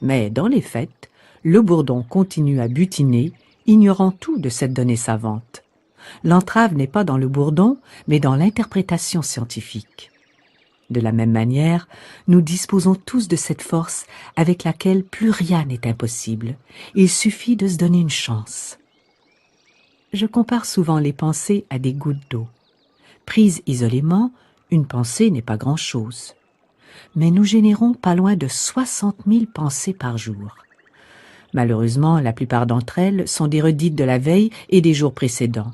Mais dans les faits, le bourdon continue à butiner, ignorant tout de cette donnée savante. L'entrave n'est pas dans le bourdon, mais dans l'interprétation scientifique. De la même manière, nous disposons tous de cette force avec laquelle plus rien n'est impossible. Il suffit de se donner une chance. Je compare souvent les pensées à des gouttes d'eau. Prise isolément, une pensée n'est pas grand-chose. Mais nous générons pas loin de 60 000 pensées par jour. Malheureusement, la plupart d'entre elles sont des redites de la veille et des jours précédents.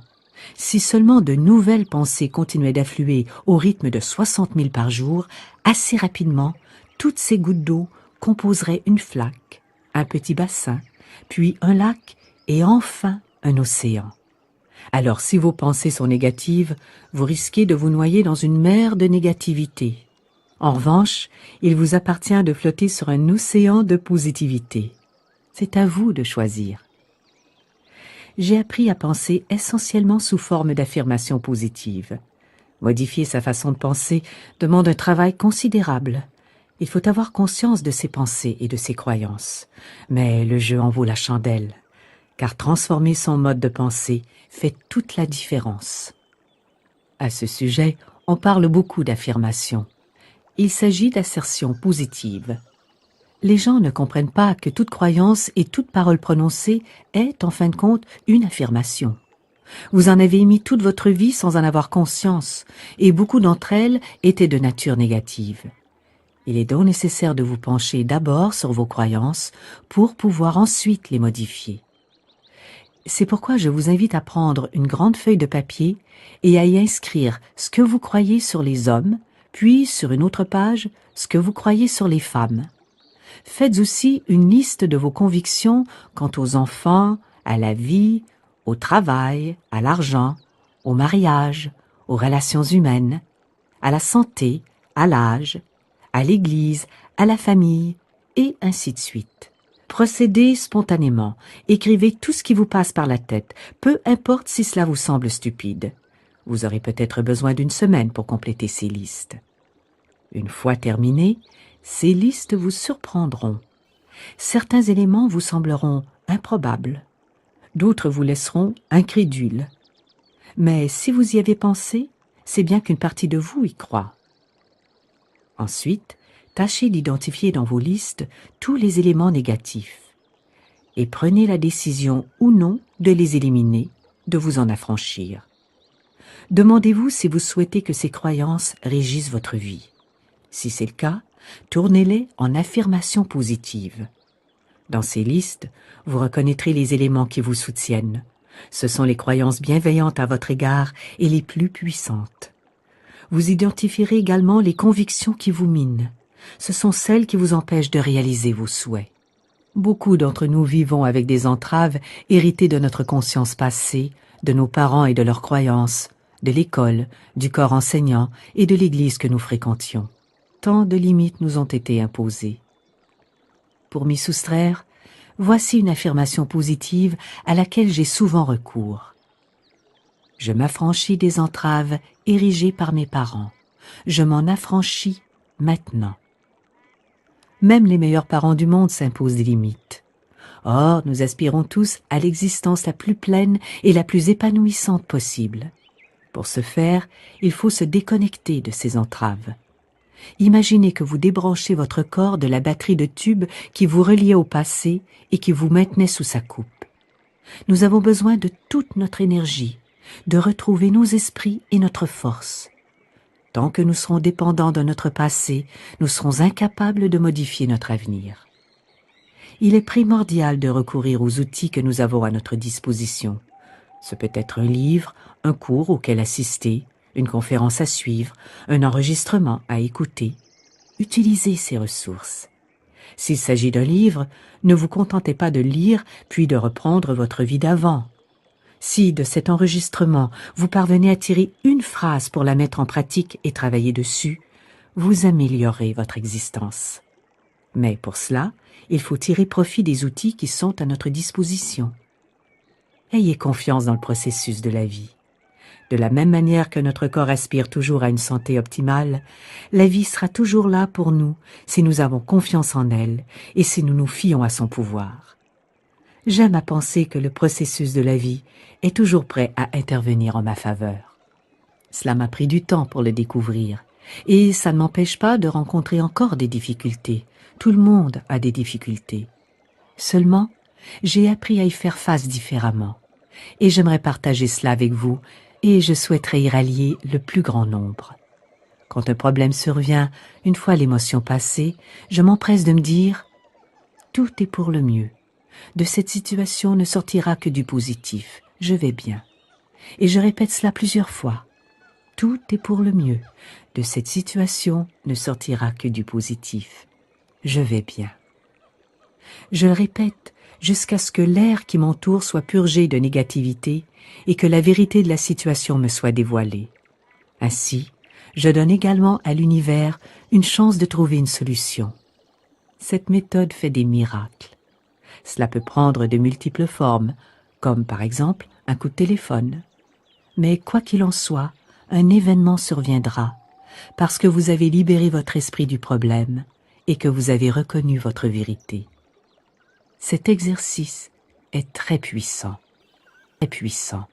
Si seulement de nouvelles pensées continuaient d'affluer au rythme de 60 000 par jour, assez rapidement, toutes ces gouttes d'eau composeraient une flaque, un petit bassin, puis un lac et enfin un océan. Alors si vos pensées sont négatives, vous risquez de vous noyer dans une mer de négativité. En revanche, il vous appartient de flotter sur un océan de positivité. C'est à vous de choisir. J'ai appris à penser essentiellement sous forme d'affirmations positives. Modifier sa façon de penser demande un travail considérable. Il faut avoir conscience de ses pensées et de ses croyances. Mais le jeu en vaut la chandelle, car transformer son mode de pensée fait toute la différence. À ce sujet, on parle beaucoup d'affirmations. Il s'agit d'assertions positives. Les gens ne comprennent pas que toute croyance et toute parole prononcée est, en fin de compte, une affirmation. Vous en avez émis toute votre vie sans en avoir conscience, et beaucoup d'entre elles étaient de nature négative. Il est donc nécessaire de vous pencher d'abord sur vos croyances pour pouvoir ensuite les modifier. C'est pourquoi je vous invite à prendre une grande feuille de papier et à y inscrire ce que vous croyez sur les hommes, puis sur une autre page, ce que vous croyez sur les femmes. Faites aussi une liste de vos convictions quant aux enfants, à la vie, au travail, à l'argent, au mariage, aux relations humaines, à la santé, à l'âge, à l'Église, à la famille, et ainsi de suite. Procédez spontanément, écrivez tout ce qui vous passe par la tête, peu importe si cela vous semble stupide. Vous aurez peut-être besoin d'une semaine pour compléter ces listes. Une fois terminées, ces listes vous surprendront. Certains éléments vous sembleront improbables, d'autres vous laisseront incrédules. Mais si vous y avez pensé, c'est bien qu'une partie de vous y croit. Ensuite, tâchez d'identifier dans vos listes tous les éléments négatifs et prenez la décision ou non de les éliminer, de vous en affranchir. Demandez-vous si vous souhaitez que ces croyances régissent votre vie. Si c'est le cas, tournez-les en affirmations positives. Dans ces listes, vous reconnaîtrez les éléments qui vous soutiennent. Ce sont les croyances bienveillantes à votre égard et les plus puissantes. Vous identifierez également les convictions qui vous minent. Ce sont celles qui vous empêchent de réaliser vos souhaits. Beaucoup d'entre nous vivons avec des entraves héritées de notre conscience passée, de nos parents et de leurs croyances, de l'école, du corps enseignant et de l'église que nous fréquentions. Tant de limites nous ont été imposées. Pour m'y soustraire, voici une affirmation positive à laquelle j'ai souvent recours. Je m'affranchis des entraves érigées par mes parents. Je m'en affranchis maintenant. Même les meilleurs parents du monde s'imposent des limites. Or, nous aspirons tous à l'existence la plus pleine et la plus épanouissante possible. Pour ce faire, il faut se déconnecter de ces entraves. Imaginez que vous débranchez votre corps de la batterie de tubes qui vous reliait au passé et qui vous maintenait sous sa coupe. Nous avons besoin de toute notre énergie, de retrouver nos esprits et notre force. Tant que nous serons dépendants de notre passé, nous serons incapables de modifier notre avenir. Il est primordial de recourir aux outils que nous avons à notre disposition. Ce peut être un livre, un cours auquel assister, une conférence à suivre, un enregistrement à écouter. Utilisez ces ressources. S'il s'agit d'un livre, ne vous contentez pas de lire puis de reprendre votre vie d'avant. Si, de cet enregistrement, vous parvenez à tirer une phrase pour la mettre en pratique et travailler dessus, vous améliorez votre existence. Mais pour cela, il faut tirer profit des outils qui sont à notre disposition. Ayez confiance dans le processus de la vie. De la même manière que notre corps aspire toujours à une santé optimale, la vie sera toujours là pour nous si nous avons confiance en elle et si nous nous fions à son pouvoir. J'aime à penser que le processus de la vie est toujours prêt à intervenir en ma faveur. Cela m'a pris du temps pour le découvrir, et ça ne m'empêche pas de rencontrer encore des difficultés. Tout le monde a des difficultés. Seulement, j'ai appris à y faire face différemment, et j'aimerais partager cela avec vous, et je souhaiterais y rallier le plus grand nombre. Quand un problème survient, une fois l'émotion passée, je m'empresse de me dire « Tout est pour le mieux. De cette situation ne sortira que du positif. Je vais bien. » Et je répète cela plusieurs fois. Tout est pour le mieux. De cette situation ne sortira que du positif. Je vais bien. Je le répète jusqu'à ce que l'air qui m'entoure soit purgé de négativité et que la vérité de la situation me soit dévoilée. Ainsi, je donne également à l'univers une chance de trouver une solution. Cette méthode fait des miracles. Cela peut prendre de multiples formes, comme par exemple un coup de téléphone. Mais quoi qu'il en soit, un événement surviendra, parce que vous avez libéré votre esprit du problème et que vous avez reconnu votre vérité. Cet exercice est très puissant, très puissant.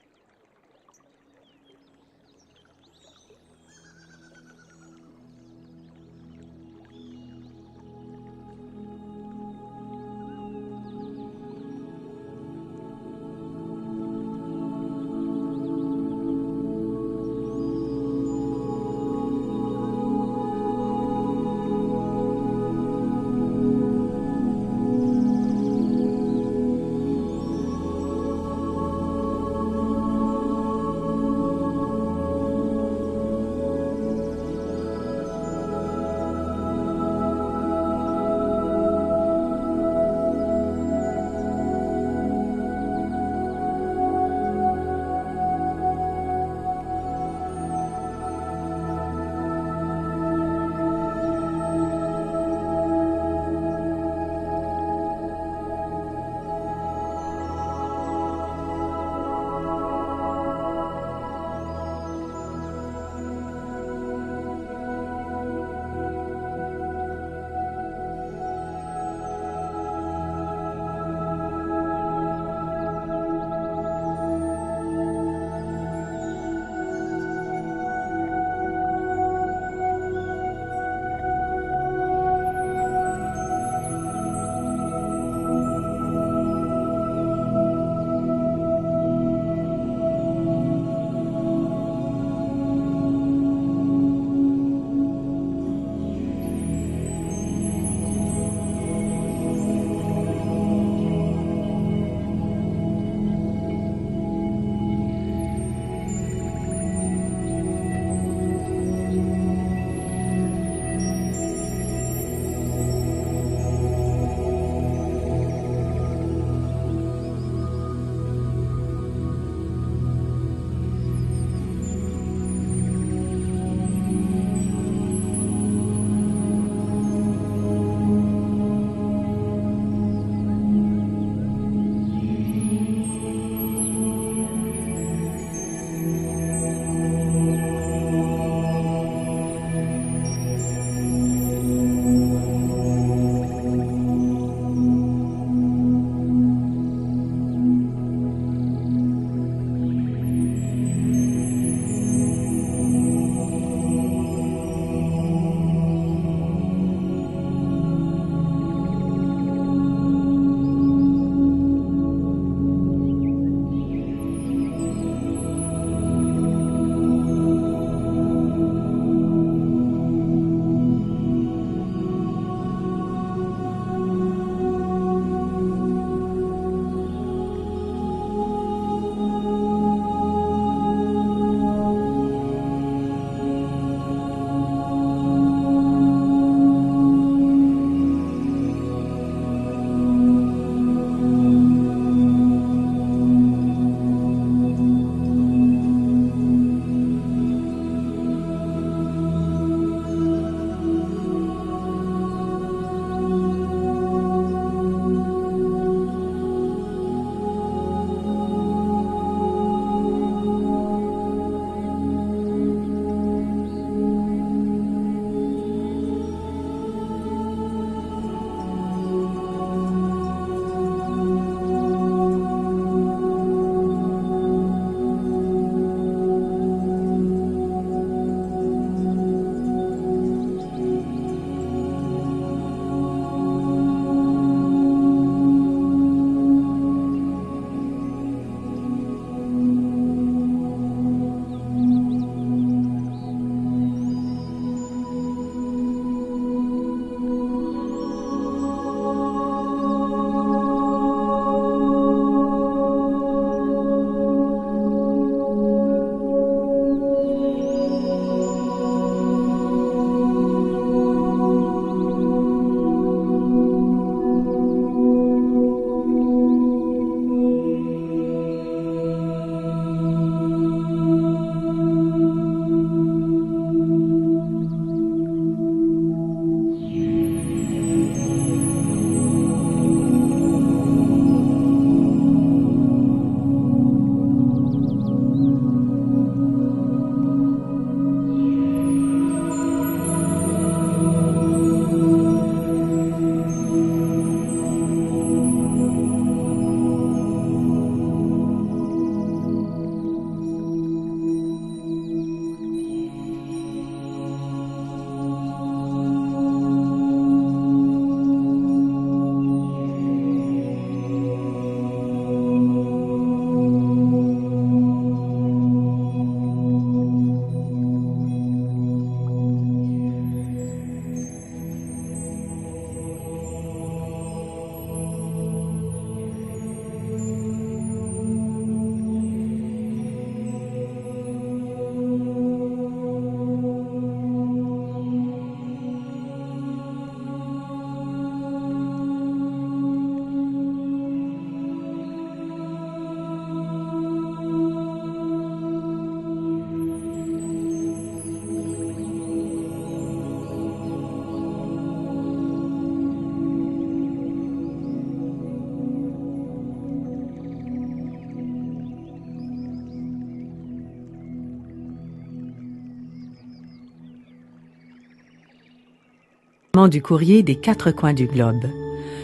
du courrier des 4 coins du globe.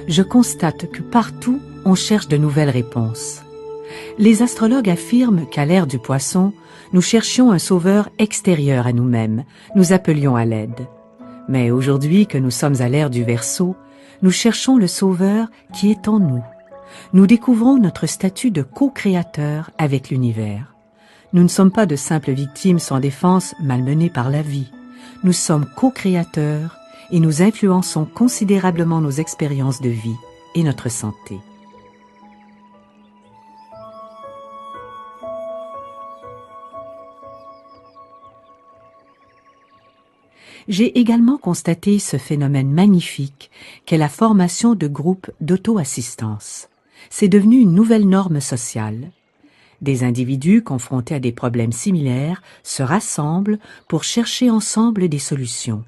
Je constate que partout, on cherche de nouvelles réponses. Les astrologues affirment qu'à l'ère du Poisson, nous cherchions un sauveur extérieur à nous-mêmes, nous appelions à l'aide. Mais aujourd'hui que nous sommes à l'ère du Verseau, nous cherchons le sauveur qui est en nous. Nous découvrons notre statut de co-créateur avec l'univers. Nous ne sommes pas de simples victimes sans défense malmenées par la vie. Nous sommes co-créateurs et nous influençons considérablement nos expériences de vie et notre santé. J'ai également constaté ce phénomène magnifique qu'est la formation de groupes d'auto-assistance. C'est devenu une nouvelle norme sociale. Des individus confrontés à des problèmes similaires se rassemblent pour chercher ensemble des solutions.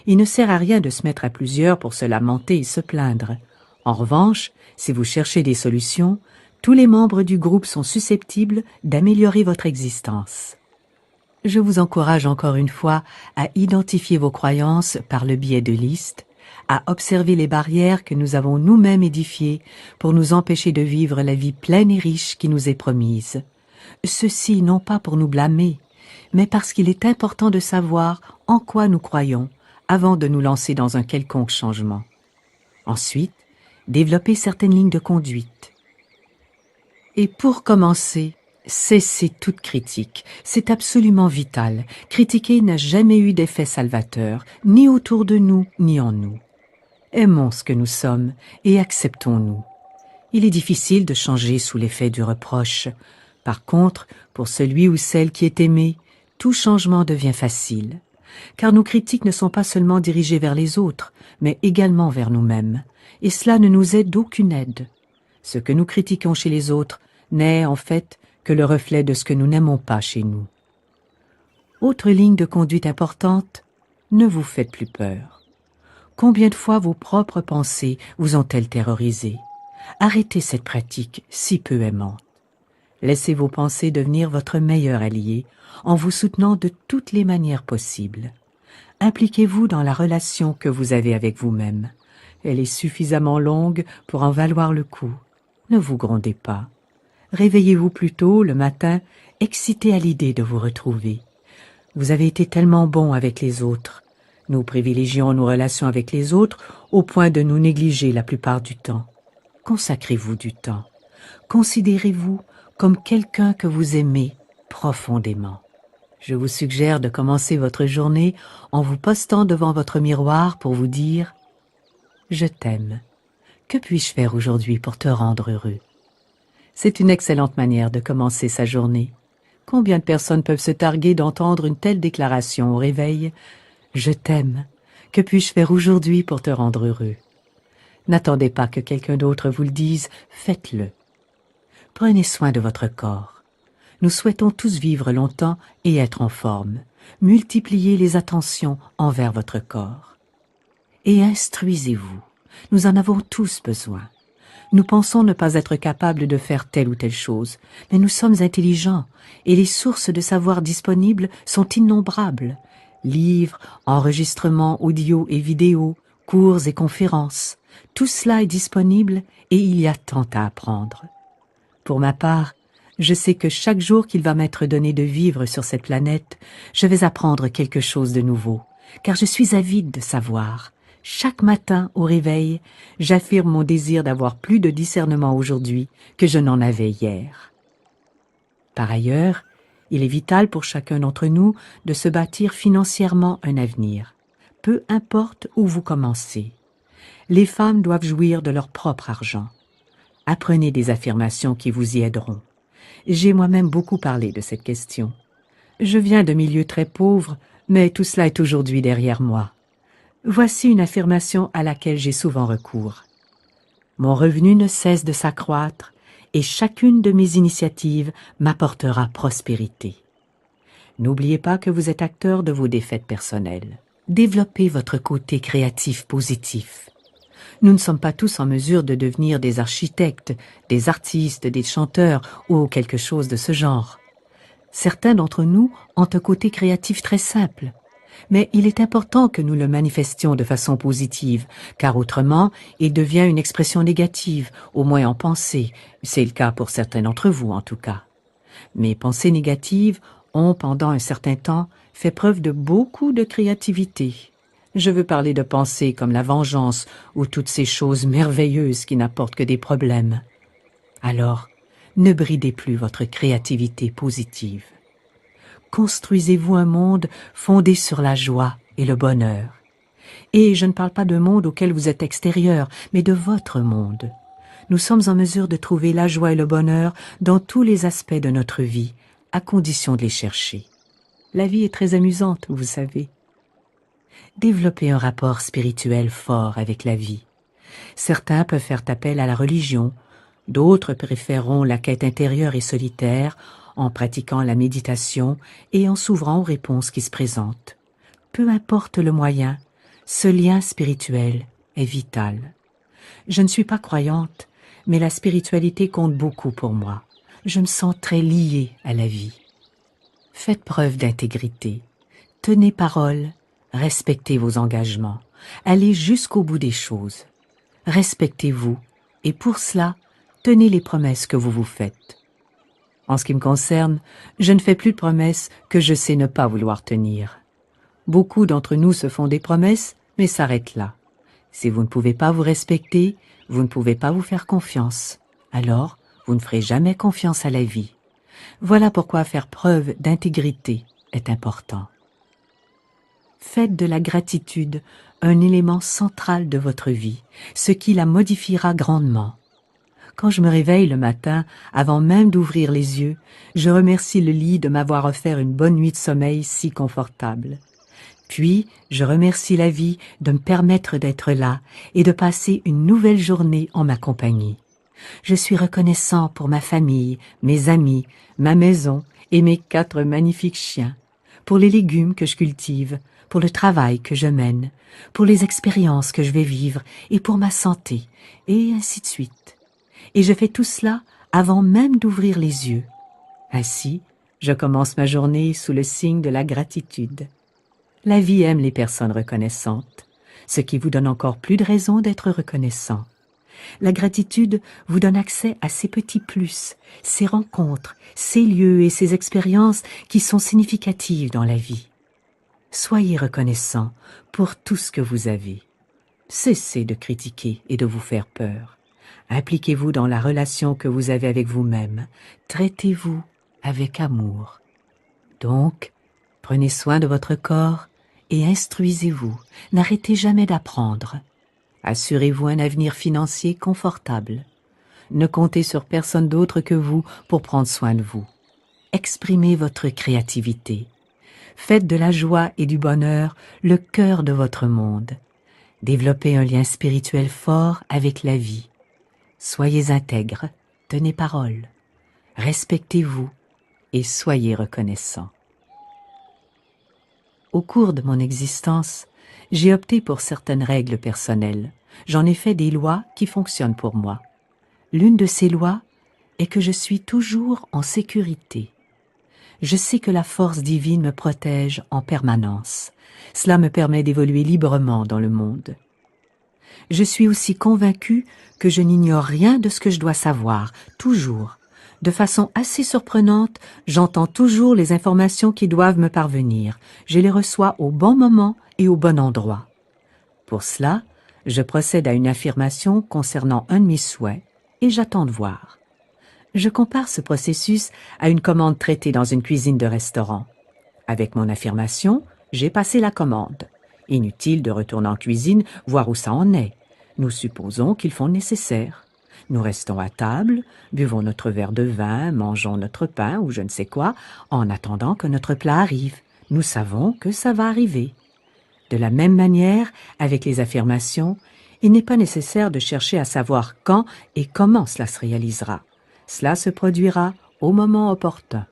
Il ne sert à rien de se mettre à plusieurs pour se lamenter et se plaindre. En revanche, si vous cherchez des solutions, tous les membres du groupe sont susceptibles d'améliorer votre existence. Je vous encourage encore une fois à identifier vos croyances par le biais de listes, à observer les barrières que nous avons nous-mêmes édifiées pour nous empêcher de vivre la vie pleine et riche qui nous est promise. Ceci non pas pour nous blâmer, mais parce qu'il est important de savoir en quoi nous croyons avant de nous lancer dans un quelconque changement. Ensuite, développer certaines lignes de conduite. Et pour commencer, cessez toute critique. C'est absolument vital. Critiquer n'a jamais eu d'effet salvateur, ni autour de nous, ni en nous. Aimons ce que nous sommes et acceptons-nous. Il est difficile de changer sous l'effet du reproche. Par contre, pour celui ou celle qui est aimé, tout changement devient facile. Car nos critiques ne sont pas seulement dirigées vers les autres, mais également vers nous-mêmes. Et cela ne nous est d'aucune aide. Ce que nous critiquons chez les autres n'est, en fait, que le reflet de ce que nous n'aimons pas chez nous. Autre ligne de conduite importante, ne vous faites plus peur. Combien de fois vos propres pensées vous ont-elles terrorisé? Arrêtez cette pratique si peu aimante. Laissez vos pensées devenir votre meilleur allié en vous soutenant de toutes les manières possibles. Impliquez-vous dans la relation que vous avez avec vous-même. Elle est suffisamment longue pour en valoir le coup. Ne vous grondez pas. Réveillez-vous plutôt le matin, excité à l'idée de vous retrouver. Vous avez été tellement bon avec les autres. Nous privilégions nos relations avec les autres au point de nous négliger la plupart du temps. Consacrez-vous du temps. Considérez-vous comme quelqu'un que vous aimez profondément. Je vous suggère de commencer votre journée en vous postant devant votre miroir pour vous dire « Je t'aime. Que puis-je faire aujourd'hui pour te rendre heureux ?» C'est une excellente manière de commencer sa journée. Combien de personnes peuvent se targuer d'entendre une telle déclaration au réveil? « Je t'aime. Que puis-je faire aujourd'hui pour te rendre heureux ?» N'attendez pas que quelqu'un d'autre vous le dise, faites-le. Prenez soin de votre corps. Nous souhaitons tous vivre longtemps et être en forme. Multipliez les attentions envers votre corps. Et instruisez-vous. Nous en avons tous besoin. Nous pensons ne pas être capables de faire telle ou telle chose, mais nous sommes intelligents et les sources de savoir disponibles sont innombrables. Livres, enregistrements audio et vidéo, cours et conférences, tout cela est disponible et il y a tant à apprendre. Pour ma part, je sais que chaque jour qu'il va m'être donné de vivre sur cette planète, je vais apprendre quelque chose de nouveau, car je suis avide de savoir. Chaque matin, au réveil, j'affirme mon désir d'avoir plus de discernement aujourd'hui que je n'en avais hier. Par ailleurs, il est vital pour chacun d'entre nous de se bâtir financièrement un avenir, peu importe où vous commencez. Les femmes doivent jouir de leur propre argent. Apprenez des affirmations qui vous y aideront. J'ai moi-même beaucoup parlé de cette question. Je viens de milieux très pauvres, mais tout cela est aujourd'hui derrière moi. Voici une affirmation à laquelle j'ai souvent recours. Mon revenu ne cesse de s'accroître et chacune de mes initiatives m'apportera prospérité. N'oubliez pas que vous êtes acteur de vos défaites personnelles. Développez votre côté créatif positif. Nous ne sommes pas tous en mesure de devenir des architectes, des artistes, des chanteurs ou quelque chose de ce genre. Certains d'entre nous ont un côté créatif très simple. Mais il est important que nous le manifestions de façon positive, car autrement, il devient une expression négative, au moins en pensée. C'est le cas pour certains d'entre vous, en tout cas. Mes pensées négatives ont, pendant un certain temps, fait preuve de beaucoup de créativité. Je veux parler de pensées comme la vengeance ou toutes ces choses merveilleuses qui n'apportent que des problèmes. Alors, ne bridez plus votre créativité positive. Construisez-vous un monde fondé sur la joie et le bonheur. Et je ne parle pas d'un monde auquel vous êtes extérieur, mais de votre monde. Nous sommes en mesure de trouver la joie et le bonheur dans tous les aspects de notre vie, à condition de les chercher. La vie est très amusante, vous savez. Développez un rapport spirituel fort avec la vie. Certains peuvent faire appel à la religion, d'autres préféreront la quête intérieure et solitaire en pratiquant la méditation et en s'ouvrant aux réponses qui se présentent. Peu importe le moyen, ce lien spirituel est vital. Je ne suis pas croyante, mais la spiritualité compte beaucoup pour moi. Je me sens très liée à la vie. Faites preuve d'intégrité. Tenez parole, respectez vos engagements. Allez jusqu'au bout des choses. Respectez-vous et pour cela, tenez les promesses que vous vous faites. En ce qui me concerne, je ne fais plus de promesses que je sais ne pas vouloir tenir. Beaucoup d'entre nous se font des promesses, mais s'arrêtent là. Si vous ne pouvez pas vous respecter, vous ne pouvez pas vous faire confiance. Alors, vous ne ferez jamais confiance à la vie. Voilà pourquoi faire preuve d'intégrité est important. Faites de la gratitude un élément central de votre vie, ce qui la modifiera grandement. Quand je me réveille le matin, avant même d'ouvrir les yeux, je remercie le lit de m'avoir offert une bonne nuit de sommeil si confortable. Puis, je remercie la vie de me permettre d'être là et de passer une nouvelle journée en ma compagnie. Je suis reconnaissant pour ma famille, mes amis, ma maison et mes 4 magnifiques chiens, pour les légumes que je cultive, pour le travail que je mène, pour les expériences que je vais vivre et pour ma santé, et ainsi de suite. Et je fais tout cela avant même d'ouvrir les yeux. Ainsi, je commence ma journée sous le signe de la gratitude. La vie aime les personnes reconnaissantes, ce qui vous donne encore plus de raisons d'être reconnaissant. La gratitude vous donne accès à ces petits plus, ces rencontres, ces lieux et ces expériences qui sont significatives dans la vie. Soyez reconnaissant pour tout ce que vous avez. Cessez de critiquer et de vous faire peur. Impliquez-vous dans la relation que vous avez avec vous-même. Traitez-vous avec amour. Donc, prenez soin de votre corps et instruisez-vous. N'arrêtez jamais d'apprendre. Assurez-vous un avenir financier confortable. Ne comptez sur personne d'autre que vous pour prendre soin de vous. Exprimez votre créativité. Faites de la joie et du bonheur le cœur de votre monde. Développez un lien spirituel fort avec la vie. Soyez intègre, tenez parole. Respectez-vous et soyez reconnaissant. Au cours de mon existence, j'ai opté pour certaines règles personnelles. J'en ai fait des lois qui fonctionnent pour moi. L'une de ces lois est que je suis toujours en sécurité. Je sais que la force divine me protège en permanence. Cela me permet d'évoluer librement dans le monde. Je suis aussi convaincue que je n'ignore rien de ce que je dois savoir, toujours. De façon assez surprenante, j'entends toujours les informations qui doivent me parvenir. Je les reçois au bon moment et au bon endroit. Pour cela, je procède à une affirmation concernant un de mes souhaits et j'attends de voir. Je compare ce processus à une commande traitée dans une cuisine de restaurant. Avec mon affirmation, j'ai passé la commande. Inutile de retourner en cuisine voir où ça en est. Nous supposons qu'ils font le nécessaire. Nous restons à table, buvons notre verre de vin, mangeons notre pain ou je ne sais quoi, en attendant que notre plat arrive. Nous savons que ça va arriver. De la même manière, avec les affirmations, il n'est pas nécessaire de chercher à savoir quand et comment cela se réalisera. Cela se produira au moment opportun.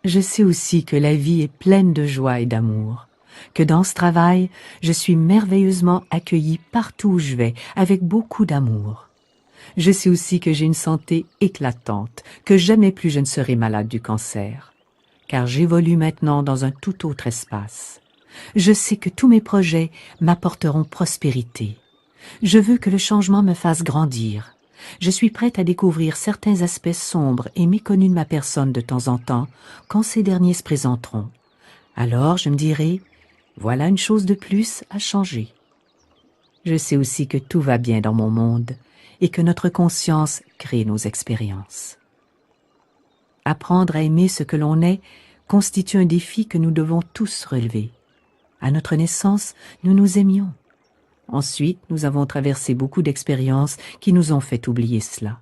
Je sais aussi que la vie est pleine de joie et d'amour, que dans ce travail, je suis merveilleusement accueillie partout où je vais, avec beaucoup d'amour. Je sais aussi que j'ai une santé éclatante, que jamais plus je ne serai malade du cancer. car j'évolue maintenant dans un tout autre espace. Je sais que tous mes projets m'apporteront prospérité. Je veux que le changement me fasse grandir. Je suis prête à découvrir certains aspects sombres et méconnus de ma personne de temps en temps, quand ces derniers se présenteront. Alors je me dirai, voilà une chose de plus à changer. Je sais aussi que tout va bien dans mon monde et que notre conscience crée nos expériences. Apprendre à aimer ce que l'on est constitue un défi que nous devons tous relever. À notre naissance, nous nous aimions. Ensuite, nous avons traversé beaucoup d'expériences qui nous ont fait oublier cela.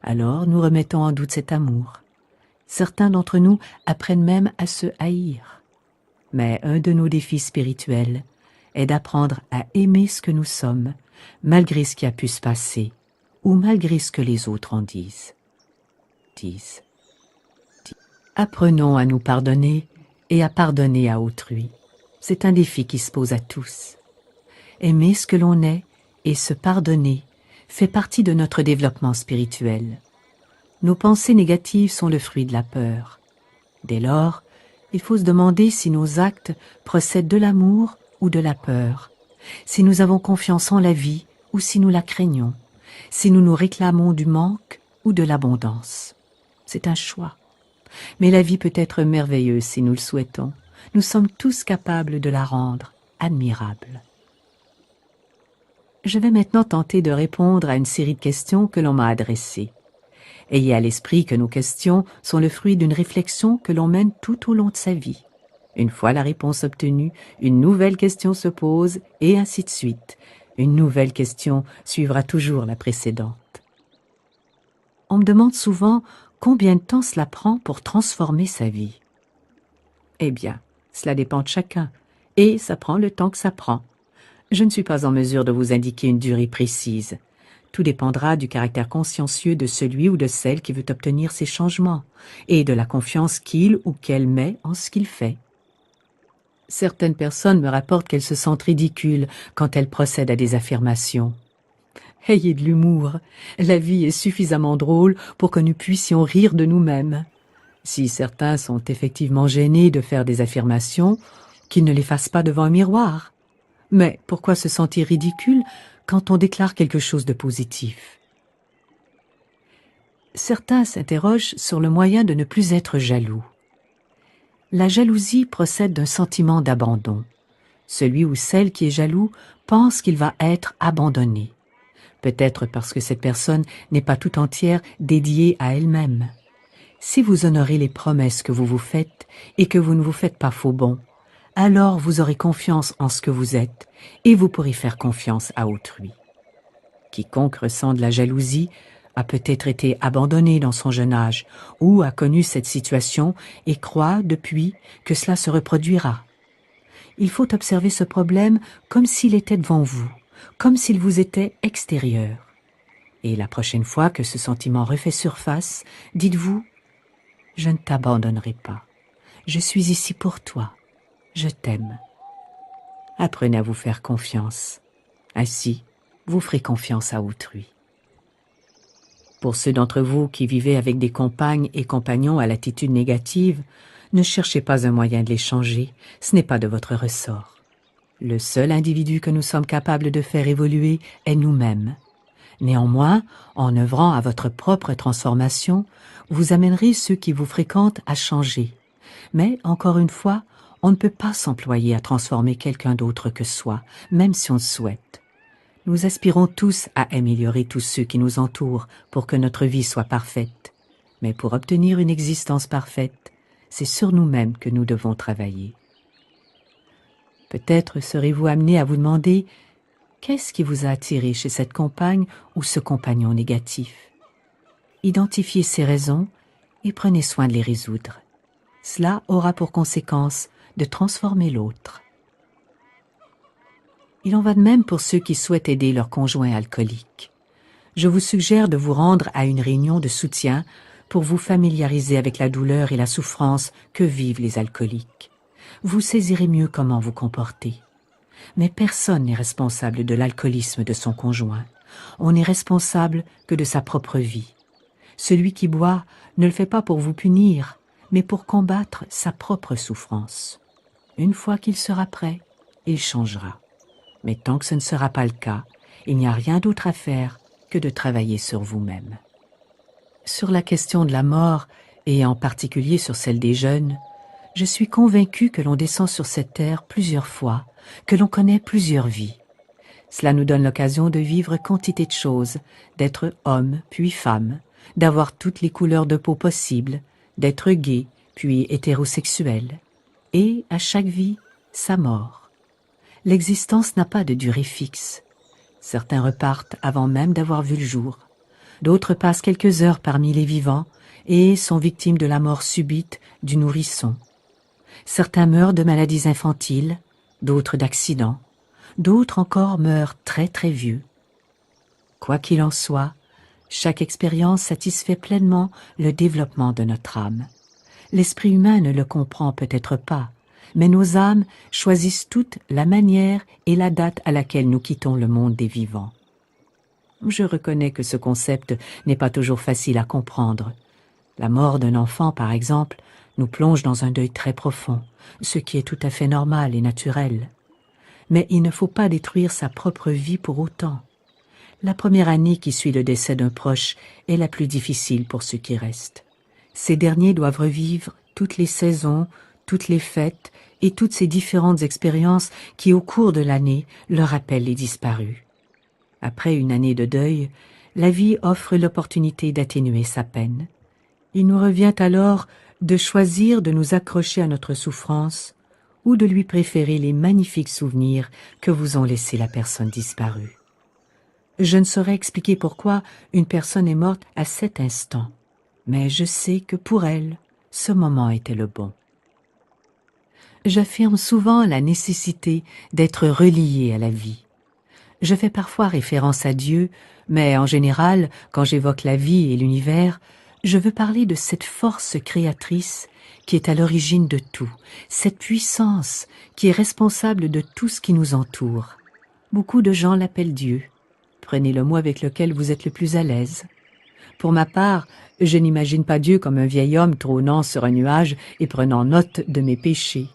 Alors, nous remettons en doute cet amour. Certains d'entre nous apprennent même à se haïr. Mais un de nos défis spirituels est d'apprendre à aimer ce que nous sommes, malgré ce qui a pu se passer, ou malgré ce que les autres en disent. Apprenons à nous pardonner et à pardonner à autrui. C'est un défi qui se pose à tous. Aimer ce que l'on est et se pardonner fait partie de notre développement spirituel. Nos pensées négatives sont le fruit de la peur. Dès lors, il faut se demander si nos actes procèdent de l'amour ou de la peur, si nous avons confiance en la vie ou si nous la craignons, si nous nous réclamons du manque ou de l'abondance. C'est un choix. Mais la vie peut être merveilleuse si nous le souhaitons. Nous sommes tous capables de la rendre admirable. Je vais maintenant tenter de répondre à une série de questions que l'on m'a adressées. Ayez à l'esprit que nos questions sont le fruit d'une réflexion que l'on mène tout au long de sa vie. Une fois la réponse obtenue, une nouvelle question se pose, et ainsi de suite. Une nouvelle question suivra toujours la précédente. On me demande souvent combien de temps cela prend pour transformer sa vie. Eh bien, cela dépend de chacun, et ça prend le temps que ça prend. Je ne suis pas en mesure de vous indiquer une durée précise. Tout dépendra du caractère consciencieux de celui ou de celle qui veut obtenir ces changements, et de la confiance qu'il ou qu'elle met en ce qu'il fait. Certaines personnes me rapportent qu'elles se sentent ridicules quand elles procèdent à des affirmations. Ayez de l'humour, la vie est suffisamment drôle pour que nous puissions rire de nous-mêmes. Si certains sont effectivement gênés de faire des affirmations, qu'ils ne les fassent pas devant un miroir. Mais pourquoi se sentir ridicule quand on déclare quelque chose de positif? Certains s'interrogent sur le moyen de ne plus être jaloux. La jalousie procède d'un sentiment d'abandon. Celui ou celle qui est jaloux pense qu'il va être abandonné. Peut-être parce que cette personne n'est pas tout entière dédiée à elle-même. Si vous honorez les promesses que vous vous faites et que vous ne vous faites pas faux bond, alors vous aurez confiance en ce que vous êtes et vous pourrez faire confiance à autrui. Quiconque ressent de la jalousie a peut-être été abandonné dans son jeune âge ou a connu cette situation et croit depuis que cela se reproduira. Il faut observer ce problème comme s'il était devant vous, comme s'il vous était extérieur. Et la prochaine fois que ce sentiment refait surface, dites-vous « Je ne t'abandonnerai pas. Je suis ici pour toi. Je t'aime. » Apprenez à vous faire confiance. Ainsi, vous ferez confiance à autrui. Pour ceux d'entre vous qui vivez avec des compagnes et compagnons à l'attitude négative, ne cherchez pas un moyen de les changer, ce n'est pas de votre ressort. Le seul individu que nous sommes capables de faire évoluer est nous-mêmes. Néanmoins, en œuvrant à votre propre transformation, vous amènerez ceux qui vous fréquentent à changer. Mais, encore une fois, on ne peut pas s'employer à transformer quelqu'un d'autre que soi, même si on le souhaite. Nous aspirons tous à améliorer tous ceux qui nous entourent pour que notre vie soit parfaite. Mais pour obtenir une existence parfaite, c'est sur nous-mêmes que nous devons travailler. Peut-être serez-vous amené à vous demander qu'est-ce qui vous a attiré chez cette compagne ou ce compagnon négatif. Identifiez ces raisons et prenez soin de les résoudre. Cela aura pour conséquence de transformer l'autre. Il en va de même pour ceux qui souhaitent aider leur conjoint alcoolique. Je vous suggère de vous rendre à une réunion de soutien pour vous familiariser avec la douleur et la souffrance que vivent les alcooliques. Vous saisirez mieux comment vous comporter. Mais personne n'est responsable de l'alcoolisme de son conjoint. On n'est responsable que de sa propre vie. Celui qui boit ne le fait pas pour vous punir, mais pour combattre sa propre souffrance. Une fois qu'il sera prêt, il changera. Mais tant que ce ne sera pas le cas, il n'y a rien d'autre à faire que de travailler sur vous-même. Sur la question de la mort, et en particulier sur celle des jeunes, je suis convaincue que l'on descend sur cette terre plusieurs fois, que l'on connaît plusieurs vies. Cela nous donne l'occasion de vivre quantité de choses, d'être homme puis femme, d'avoir toutes les couleurs de peau possibles, d'être gay puis hétérosexuel, et à chaque vie, sa mort. L'existence n'a pas de durée fixe. Certains repartent avant même d'avoir vu le jour. D'autres passent quelques heures parmi les vivants et sont victimes de la mort subite du nourrisson. Certains meurent de maladies infantiles, d'autres d'accidents, d'autres encore meurent très très vieux. Quoi qu'il en soit, chaque expérience satisfait pleinement le développement de notre âme. L'esprit humain ne le comprend peut-être pas, mais nos âmes choisissent toutes la manière et la date à laquelle nous quittons le monde des vivants. Je reconnais que ce concept n'est pas toujours facile à comprendre. La mort d'un enfant, par exemple, nous plonge dans un deuil très profond, ce qui est tout à fait normal et naturel. Mais il ne faut pas détruire sa propre vie pour autant. La première année qui suit le décès d'un proche est la plus difficile pour ceux qui restent. Ces derniers doivent revivre toutes les saisons, toutes les fêtes et toutes ces différentes expériences qui, au cours de l'année, leur rappellent les disparus. Après une année de deuil, la vie offre l'opportunité d'atténuer sa peine. Il nous revient alors de choisir de nous accrocher à notre souffrance ou de lui préférer les magnifiques souvenirs que vous ont laissés la personne disparue. Je ne saurais expliquer pourquoi une personne est morte à cet instant, mais je sais que pour elle, ce moment était le bon. J'affirme souvent la nécessité d'être relié à la vie. Je fais parfois référence à Dieu, mais en général, quand j'évoque la vie et l'univers, je veux parler de cette force créatrice qui est à l'origine de tout, cette puissance qui est responsable de tout ce qui nous entoure. Beaucoup de gens l'appellent Dieu. Prenez le mot avec lequel vous êtes le plus à l'aise. Pour ma part, je n'imagine pas Dieu comme un vieil homme trônant sur un nuage et prenant note de mes péchés.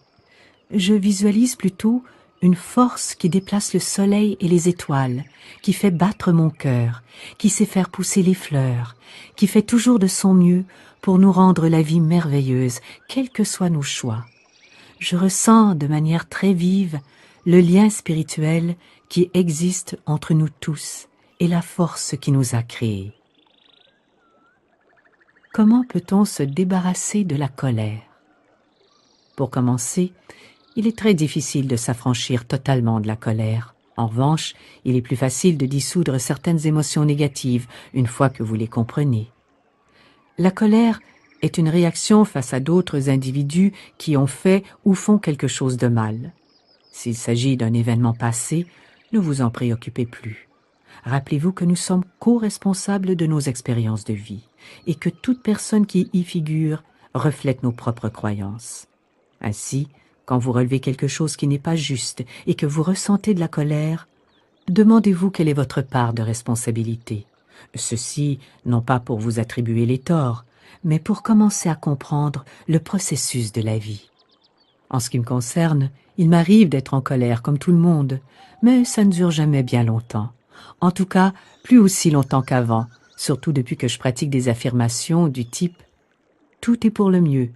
Je visualise plutôt une force qui déplace le soleil et les étoiles, qui fait battre mon cœur, qui sait faire pousser les fleurs, qui fait toujours de son mieux pour nous rendre la vie merveilleuse, quels que soient nos choix. Je ressens de manière très vive le lien spirituel qui existe entre nous tous et la force qui nous a créés. Comment peut-on se débarrasser de la colère? Pour commencer, il est très difficile de s'affranchir totalement de la colère. En revanche, il est plus facile de dissoudre certaines émotions négatives une fois que vous les comprenez. La colère est une réaction face à d'autres individus qui ont fait ou font quelque chose de mal. S'il s'agit d'un événement passé, ne vous en préoccupez plus. Rappelez-vous que nous sommes co-responsables de nos expériences de vie et que toute personne qui y figure reflète nos propres croyances. Ainsi, quand vous relevez quelque chose qui n'est pas juste et que vous ressentez de la colère, demandez-vous quelle est votre part de responsabilité. Ceci, non pas pour vous attribuer les torts, mais pour commencer à comprendre le processus de la vie. En ce qui me concerne, il m'arrive d'être en colère comme tout le monde, mais ça ne dure jamais bien longtemps. En tout cas, plus aussi longtemps qu'avant, surtout depuis que je pratique des affirmations du type « tout est pour le mieux »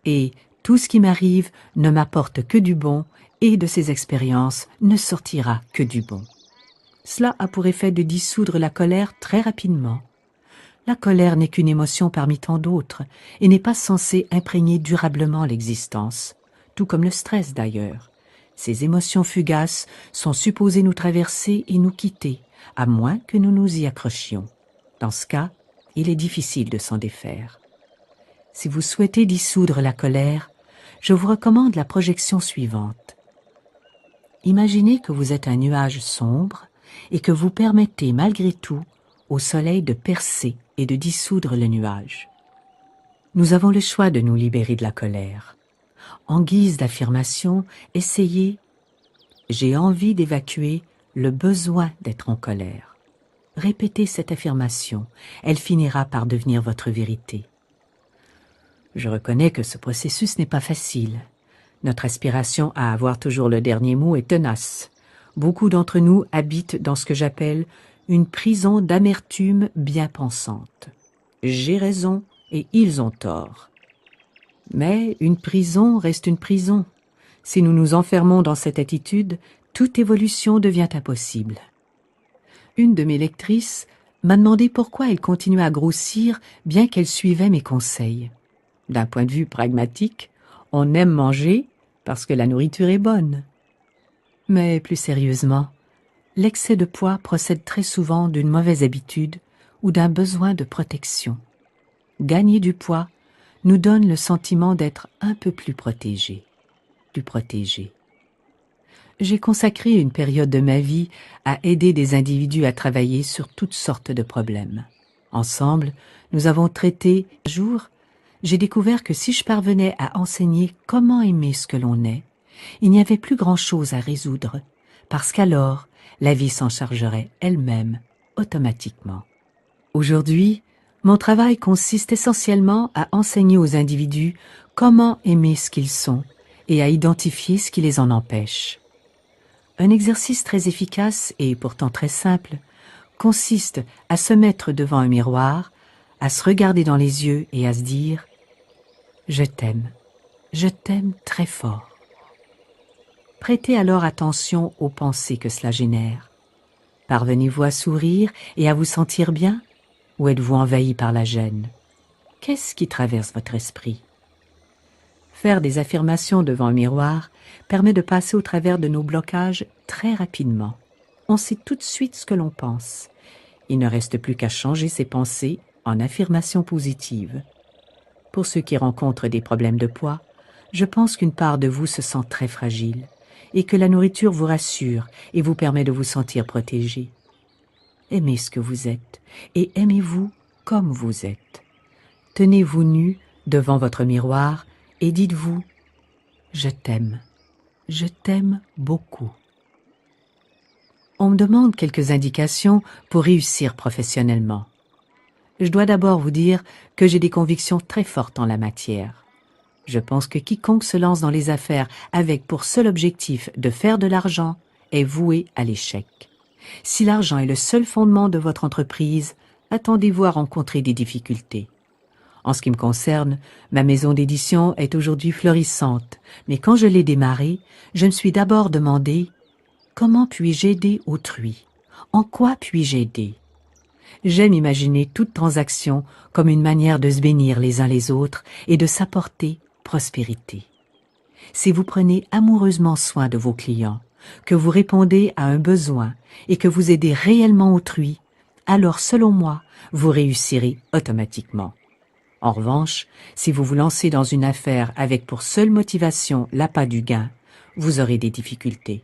et « tout ce qui m'arrive ne m'apporte que du bon et de ces expériences ne sortira que du bon ». Cela a pour effet de dissoudre la colère très rapidement. La colère n'est qu'une émotion parmi tant d'autres et n'est pas censée imprégner durablement l'existence, tout comme le stress d'ailleurs. Ces émotions fugaces sont supposées nous traverser et nous quitter, à moins que nous nous y accrochions. Dans ce cas, il est difficile de s'en défaire. Si vous souhaitez dissoudre la colère, je vous recommande la projection suivante. Imaginez que vous êtes un nuage sombre et que vous permettez malgré tout au soleil de percer et de dissoudre le nuage. Nous avons le choix de nous libérer de la colère. En guise d'affirmation, essayez « J'ai envie d'évacuer le besoin d'être en colère ». Répétez cette affirmation, elle finira par devenir votre vérité. Je reconnais que ce processus n'est pas facile. Notre aspiration à avoir toujours le dernier mot est tenace. Beaucoup d'entre nous habitent dans ce que j'appelle une prison d'amertume bien pensante. J'ai raison et ils ont tort. Mais une prison reste une prison. Si nous nous enfermons dans cette attitude, toute évolution devient impossible. Une de mes lectrices m'a demandé pourquoi elle continuait à grossir bien qu'elle suivait mes conseils. D'un point de vue pragmatique, on aime manger parce que la nourriture est bonne. Mais plus sérieusement, l'excès de poids procède très souvent d'une mauvaise habitude ou d'un besoin de protection. Gagner du poids nous donne le sentiment d'être un peu plus protégé, plus protégé. J'ai consacré une période de ma vie à aider des individus à travailler sur toutes sortes de problèmes. Ensemble, nous avons traité un jour. J'ai découvert que si je parvenais à enseigner comment aimer ce que l'on est, il n'y avait plus grand-chose à résoudre, parce qu'alors, la vie s'en chargerait elle-même, automatiquement. Aujourd'hui, mon travail consiste essentiellement à enseigner aux individus comment aimer ce qu'ils sont et à identifier ce qui les en empêche. Un exercice très efficace et pourtant très simple consiste à se mettre devant un miroir, à se regarder dans les yeux et à se dire « Je t'aime très fort ». Prêtez alors attention aux pensées que cela génère. Parvenez-vous à sourire et à vous sentir bien, ou êtes-vous envahi par la gêne? Qu'est-ce qui traverse votre esprit? Faire des affirmations devant un miroir permet de passer au travers de nos blocages très rapidement. On sait tout de suite ce que l'on pense. Il ne reste plus qu'à changer ses pensées en affirmations positives. Pour ceux qui rencontrent des problèmes de poids, je pense qu'une part de vous se sent très fragile et que la nourriture vous rassure et vous permet de vous sentir protégé. Aimez ce que vous êtes et aimez-vous comme vous êtes. Tenez-vous nu devant votre miroir et dites-vous « Je t'aime beaucoup ». On me demande quelques indications pour réussir professionnellement. Je dois d'abord vous dire que j'ai des convictions très fortes en la matière. Je pense que quiconque se lance dans les affaires avec pour seul objectif de faire de l'argent est voué à l'échec. Si l'argent est le seul fondement de votre entreprise, attendez-vous à rencontrer des difficultés. En ce qui me concerne, ma maison d'édition est aujourd'hui florissante, mais quand je l'ai démarrée, je me suis d'abord demandé « Comment puis-je aider autrui? En quoi puis-je aider ?» J'aime imaginer toute transaction comme une manière de se bénir les uns les autres et de s'apporter prospérité. Si vous prenez amoureusement soin de vos clients, que vous répondez à un besoin et que vous aidez réellement autrui, alors selon moi, vous réussirez automatiquement. En revanche, si vous vous lancez dans une affaire avec pour seule motivation l'appât du gain, vous aurez des difficultés.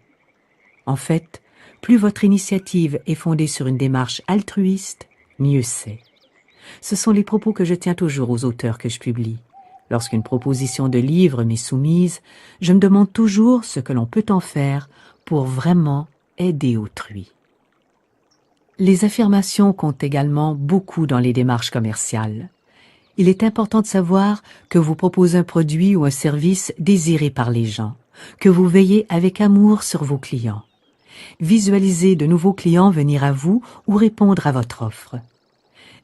En fait, plus votre initiative est fondée sur une démarche altruiste, mieux c'est. Ce sont les propos que je tiens toujours aux auteurs que je publie. Lorsqu'une proposition de livre m'est soumise, je me demande toujours ce que l'on peut en faire pour vraiment aider autrui. Les affirmations comptent également beaucoup dans les démarches commerciales. Il est important de savoir que vous proposez un produit ou un service désiré par les gens, que vous veillez avec amour sur vos clients. Visualisez de nouveaux clients venir à vous ou répondre à votre offre.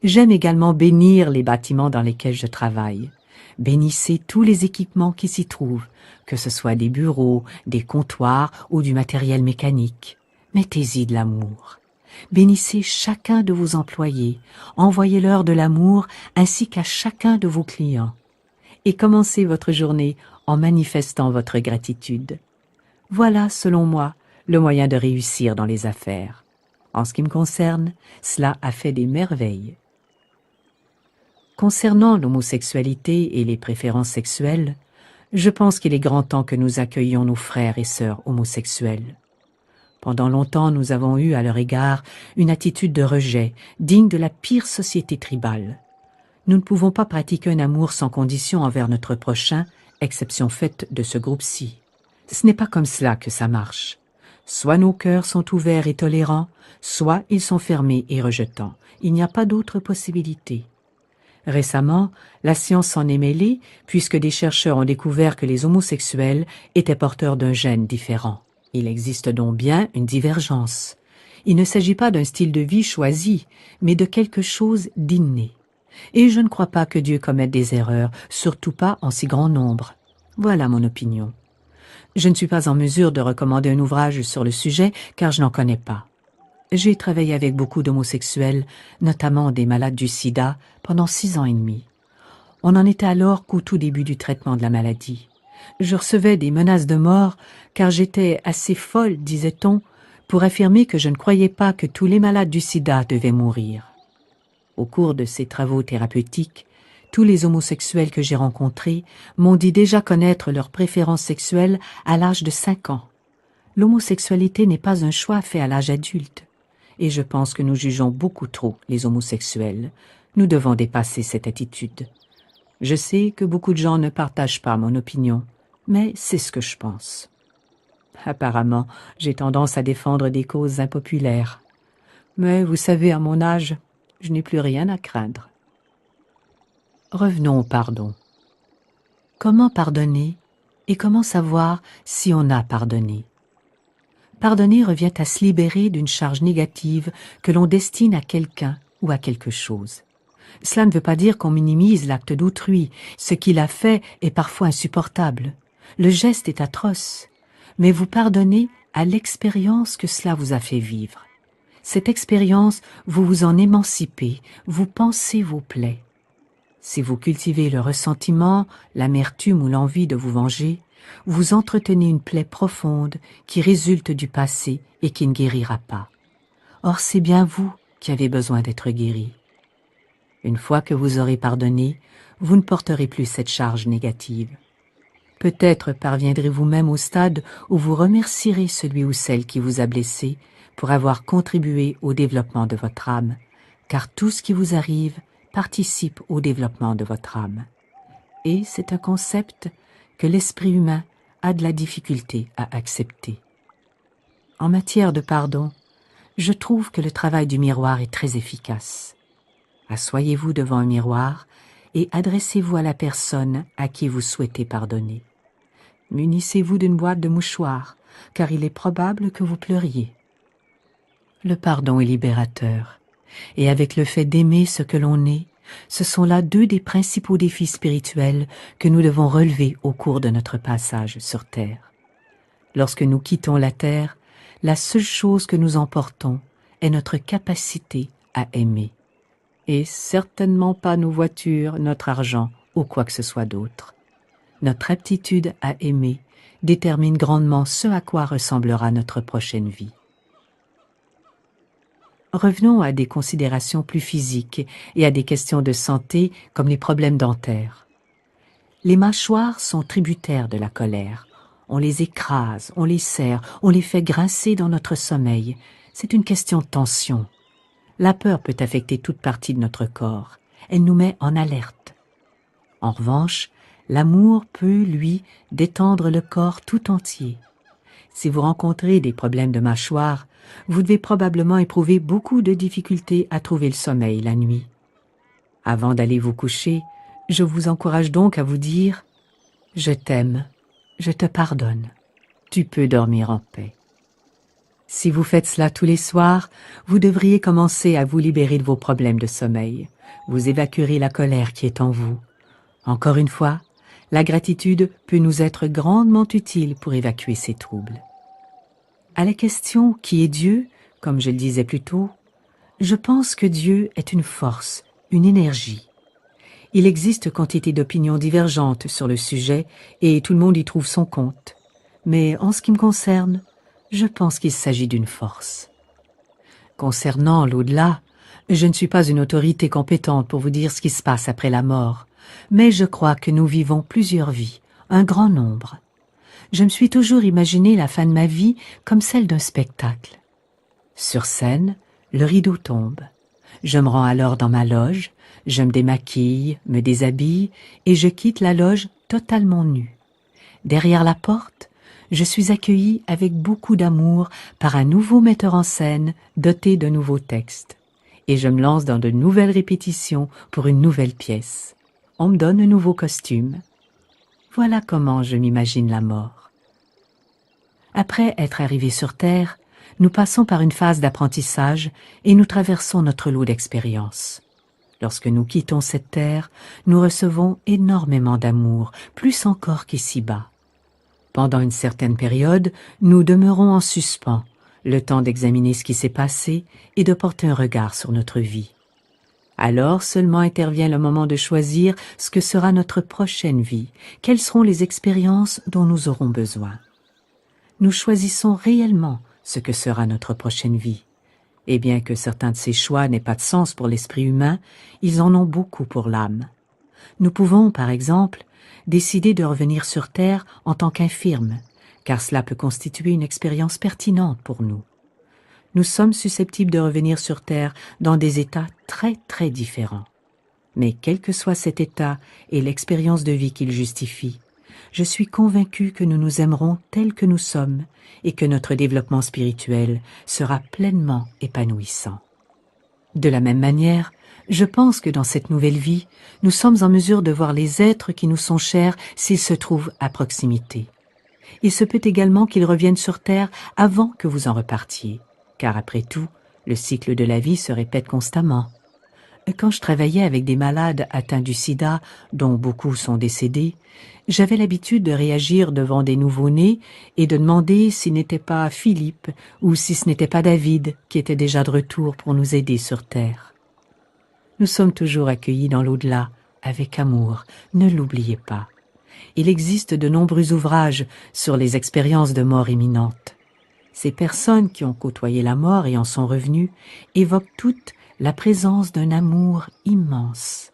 J'aime également bénir les bâtiments dans lesquels je travaille. Bénissez tous les équipements qui s'y trouvent, que ce soit des bureaux, des comptoirs ou du matériel mécanique. Mettez-y de l'amour. Bénissez chacun de vos employés, envoyez-leur de l'amour ainsi qu'à chacun de vos clients. Et commencez votre journée en manifestant votre gratitude. Voilà, selon moi, le moyen de réussir dans les affaires. En ce qui me concerne, cela a fait des merveilles. Concernant l'homosexualité et les préférences sexuelles, je pense qu'il est grand temps que nous accueillions nos frères et sœurs homosexuels. Pendant longtemps, nous avons eu à leur égard une attitude de rejet, digne de la pire société tribale. Nous ne pouvons pas pratiquer un amour sans condition envers notre prochain, exception faite de ce groupe-ci. Ce n'est pas comme cela que ça marche. Soit nos cœurs sont ouverts et tolérants, soit ils sont fermés et rejetants. Il n'y a pas d'autre possibilité. Récemment, la science s'en est mêlée puisque des chercheurs ont découvert que les homosexuels étaient porteurs d'un gène différent. Il existe donc bien une divergence. Il ne s'agit pas d'un style de vie choisi, mais de quelque chose d'inné. Et je ne crois pas que Dieu commette des erreurs, surtout pas en si grand nombre. Voilà mon opinion. Je ne suis pas en mesure de recommander un ouvrage sur le sujet car je n'en connais pas. J'ai travaillé avec beaucoup d'homosexuels, notamment des malades du sida, pendant 6 ans et demi. On n'en était alors qu'au tout début du traitement de la maladie. Je recevais des menaces de mort car j'étais assez folle, disait-on, pour affirmer que je ne croyais pas que tous les malades du sida devaient mourir. Au cours de ces travaux thérapeutiques, tous les homosexuels que j'ai rencontrés m'ont dit déjà connaître leurs préférences sexuelles à l'âge de 5 ans. L'homosexualité n'est pas un choix fait à l'âge adulte. Et je pense que nous jugeons beaucoup trop les homosexuels. Nous devons dépasser cette attitude. Je sais que beaucoup de gens ne partagent pas mon opinion, mais c'est ce que je pense. Apparemment, j'ai tendance à défendre des causes impopulaires. Mais vous savez, à mon âge, je n'ai plus rien à craindre. Revenons au pardon. Comment pardonner et comment savoir si on a pardonné? Pardonner revient à se libérer d'une charge négative que l'on destine à quelqu'un ou à quelque chose. Cela ne veut pas dire qu'on minimise l'acte d'autrui. Ce qu'il a fait est parfois insupportable. Le geste est atroce. Mais vous pardonnez à l'expérience que cela vous a fait vivre. Cette expérience, vous vous en émancipez, vous pansez vos plaies. Si vous cultivez le ressentiment, l'amertume ou l'envie de vous venger, vous entretenez une plaie profonde qui résulte du passé et qui ne guérira pas. Or, c'est bien vous qui avez besoin d'être guéri. Une fois que vous aurez pardonné, vous ne porterez plus cette charge négative. Peut-être parviendrez-vous même au stade où vous remercierez celui ou celle qui vous a blessé pour avoir contribué au développement de votre âme, car tout ce qui vous arrive participe au développement de votre âme. Et c'est un concept que l'esprit humain a de la difficulté à accepter. En matière de pardon, je trouve que le travail du miroir est très efficace. Assoyez-vous devant un miroir et adressez-vous à la personne à qui vous souhaitez pardonner. Munissez-vous d'une boîte de mouchoirs, car il est probable que vous pleuriez. Le pardon est libérateur, et avec le fait d'aimer ce que l'on est, ce sont là 2 des principaux défis spirituels que nous devons relever au cours de notre passage sur Terre. Lorsque nous quittons la Terre, la seule chose que nous emportons est notre capacité à aimer, et certainement pas nos voitures, notre argent ou quoi que ce soit d'autre. Notre aptitude à aimer détermine grandement ce à quoi ressemblera notre prochaine vie. Revenons à des considérations plus physiques et à des questions de santé comme les problèmes dentaires. Les mâchoires sont tributaires de la colère. On les écrase, on les serre, on les fait grincer dans notre sommeil. C'est une question de tension. La peur peut affecter toute partie de notre corps. Elle nous met en alerte. En revanche, l'amour peut, lui, détendre le corps tout entier. Si vous rencontrez des problèmes de mâchoire, vous devez probablement éprouver beaucoup de difficultés à trouver le sommeil la nuit. Avant d'aller vous coucher, je vous encourage donc à vous dire « Je t'aime, je te pardonne, tu peux dormir en paix ». Si vous faites cela tous les soirs, vous devriez commencer à vous libérer de vos problèmes de sommeil. Vous évacuerez la colère qui est en vous. Encore une fois, la gratitude peut nous être grandement utile pour évacuer ces troubles. À la question « Qui est Dieu ?», comme je le disais plus tôt, je pense que Dieu est une force, une énergie. Il existe quantité d'opinions divergentes sur le sujet et tout le monde y trouve son compte. Mais en ce qui me concerne, je pense qu'il s'agit d'une force. Concernant l'au-delà, je ne suis pas une autorité compétente pour vous dire ce qui se passe après la mort, mais je crois que nous vivons plusieurs vies, un grand nombre. Je me suis toujours imaginé la fin de ma vie comme celle d'un spectacle. Sur scène, le rideau tombe. Je me rends alors dans ma loge, je me démaquille, me déshabille et je quitte la loge totalement nue. Derrière la porte, je suis accueillie avec beaucoup d'amour par un nouveau metteur en scène doté de nouveaux textes. et je me lance dans de nouvelles répétitions pour une nouvelle pièce. On me donne un nouveau costume. Voilà comment je m'imagine la mort. Après être arrivés sur Terre, nous passons par une phase d'apprentissage et nous traversons notre lot d'expériences. Lorsque nous quittons cette terre, nous recevons énormément d'amour, plus encore qu'ici-bas. Pendant une certaine période, nous demeurons en suspens, le temps d'examiner ce qui s'est passé et de porter un regard sur notre vie. Alors seulement intervient le moment de choisir ce que sera notre prochaine vie, quelles seront les expériences dont nous aurons besoin. Nous choisissons réellement ce que sera notre prochaine vie. Et bien que certains de ces choix n'aient pas de sens pour l'esprit humain, ils en ont beaucoup pour l'âme. Nous pouvons, par exemple, décider de revenir sur Terre en tant qu'infirme, car cela peut constituer une expérience pertinente pour nous. Nous sommes susceptibles de revenir sur Terre dans des états très très différents. Mais quel que soit cet état et l'expérience de vie qu'il justifie, je suis convaincu que nous nous aimerons tels que nous sommes et que notre développement spirituel sera pleinement épanouissant. De la même manière, je pense que dans cette nouvelle vie, nous sommes en mesure de voir les êtres qui nous sont chers s'ils se trouvent à proximité. Il se peut également qu'ils reviennent sur Terre avant que vous en repartiez, car après tout, le cycle de la vie se répète constamment. Quand je travaillais avec des malades atteints du sida, dont beaucoup sont décédés, j'avais l'habitude de réagir devant des nouveau-nés et de demander s'il n'était pas Philippe ou si ce n'était pas David qui était déjà de retour pour nous aider sur Terre. Nous sommes toujours accueillis dans l'au-delà, avec amour, ne l'oubliez pas. Il existe de nombreux ouvrages sur les expériences de mort imminente. Ces personnes qui ont côtoyé la mort et en sont revenues évoquent toutes la présence d'un amour immense.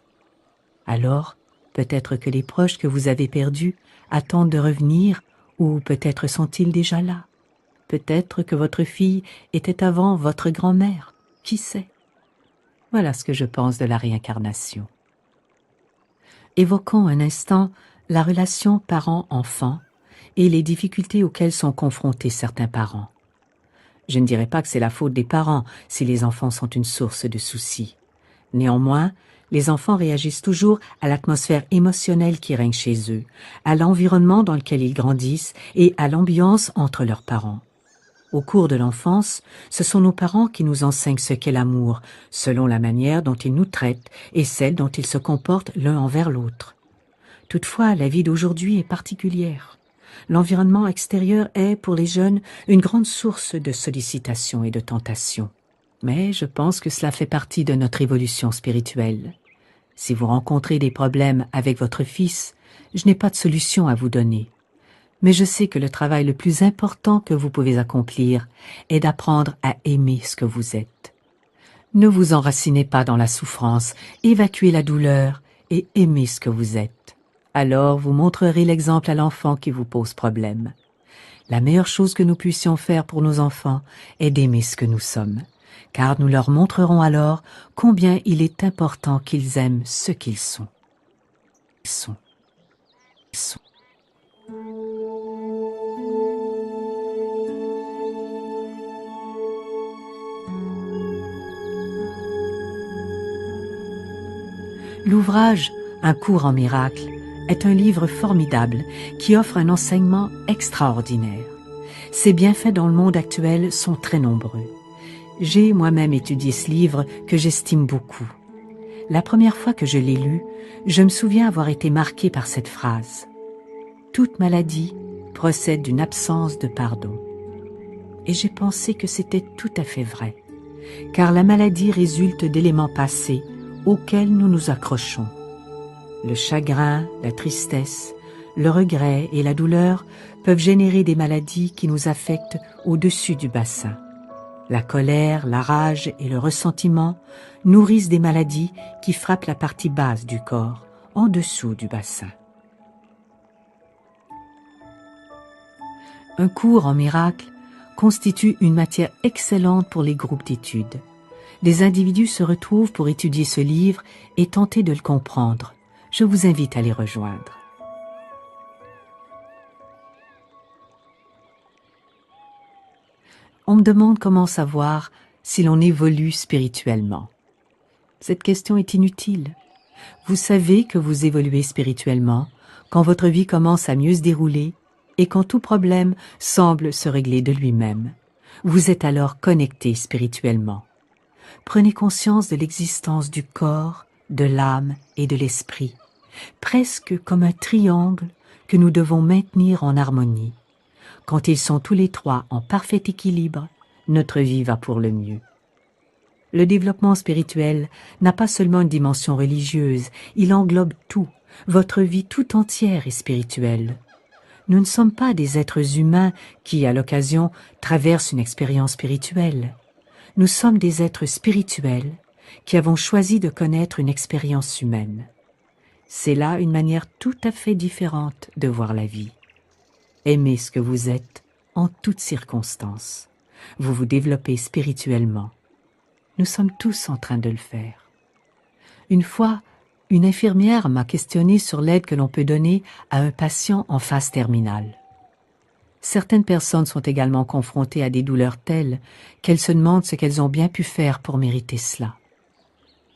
Alors, peut-être que les proches que vous avez perdus attendent de revenir, ou peut-être sont-ils déjà là. Peut-être que votre fille était avant votre grand-mère, qui sait? Voilà ce que je pense de la réincarnation. Évoquons un instant la relation parent-enfant et les difficultés auxquelles sont confrontés certains parents. Je ne dirais pas que c'est la faute des parents si les enfants sont une source de soucis. Néanmoins, les enfants réagissent toujours à l'atmosphère émotionnelle qui règne chez eux, à l'environnement dans lequel ils grandissent et à l'ambiance entre leurs parents. Au cours de l'enfance, ce sont nos parents qui nous enseignent ce qu'est l'amour, selon la manière dont ils nous traitent et celle dont ils se comportent l'un envers l'autre. Toutefois, la vie d'aujourd'hui est particulière. L'environnement extérieur est, pour les jeunes, une grande source de sollicitations et de tentations. Mais je pense que cela fait partie de notre évolution spirituelle. Si vous rencontrez des problèmes avec votre fils, je n'ai pas de solution à vous donner. Mais je sais que le travail le plus important que vous pouvez accomplir est d'apprendre à aimer ce que vous êtes. Ne vous enracinez pas dans la souffrance, évacuez la douleur et aimez ce que vous êtes. Alors vous montrerez l'exemple à l'enfant qui vous pose problème. La meilleure chose que nous puissions faire pour nos enfants est d'aimer ce que nous sommes, car nous leur montrerons alors combien il est important qu'ils aiment ce qu'ils sont. L'ouvrage « Un cours en miracles » est un livre formidable qui offre un enseignement extraordinaire. Ses bienfaits dans le monde actuel sont très nombreux. J'ai moi-même étudié ce livre que j'estime beaucoup. La première fois que je l'ai lu, je me souviens avoir été marqué par cette phrase. « Toute maladie procède d'une absence de pardon. » Et j'ai pensé que c'était tout à fait vrai, car la maladie résulte d'éléments passés auxquels nous nous accrochons. Le chagrin, la tristesse, le regret et la douleur peuvent générer des maladies qui nous affectent au-dessus du bassin. La colère, la rage et le ressentiment nourrissent des maladies qui frappent la partie basse du corps, en dessous du bassin. Un cours en miracle constitue une matière excellente pour les groupes d'études. Des individus se retrouvent pour étudier ce livre et tenter de le comprendre. Je vous invite à les rejoindre. On me demande comment savoir si l'on évolue spirituellement. Cette question est inutile. Vous savez que vous évoluez spirituellement quand votre vie commence à mieux se dérouler et quand tout problème semble se régler de lui-même. Vous êtes alors connecté spirituellement. Prenez conscience de l'existence du corps, de l'âme et de l'esprit, presque comme un triangle que nous devons maintenir en harmonie. Quand ils sont tous les trois en parfait équilibre, notre vie va pour le mieux. Le développement spirituel n'a pas seulement une dimension religieuse, il englobe tout. Votre vie tout entière est spirituelle. Nous ne sommes pas des êtres humains qui, à l'occasion, traversent une expérience spirituelle. Nous sommes des êtres spirituels qui avons choisi de connaître une expérience humaine. C'est là une manière tout à fait différente de voir la vie. Aimez ce que vous êtes en toutes circonstances. Vous vous développez spirituellement. Nous sommes tous en train de le faire. Une fois, une infirmière m'a questionné sur l'aide que l'on peut donner à un patient en phase terminale. Certaines personnes sont également confrontées à des douleurs telles qu'elles se demandent ce qu'elles ont bien pu faire pour mériter cela.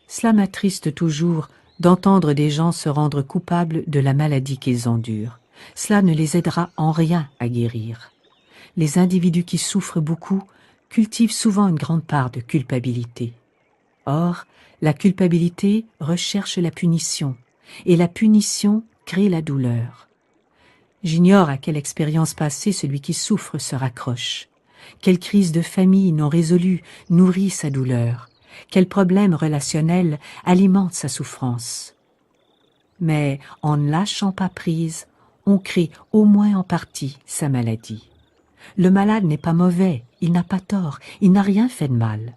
Cela m'attriste toujours d'entendre des gens se rendre coupables de la maladie qu'ils endurent. Cela ne les aidera en rien à guérir. Les individus qui souffrent beaucoup cultivent souvent une grande part de culpabilité. Or, la culpabilité recherche la punition, et la punition crée la douleur. J'ignore à quelle expérience passée celui qui souffre se raccroche. Quelle crise de famille non résolue nourrit sa douleur. Quel problème relationnel alimente sa souffrance. Mais en ne lâchant pas prise, on crée au moins en partie sa maladie. Le malade n'est pas mauvais, il n'a pas tort, il n'a rien fait de mal.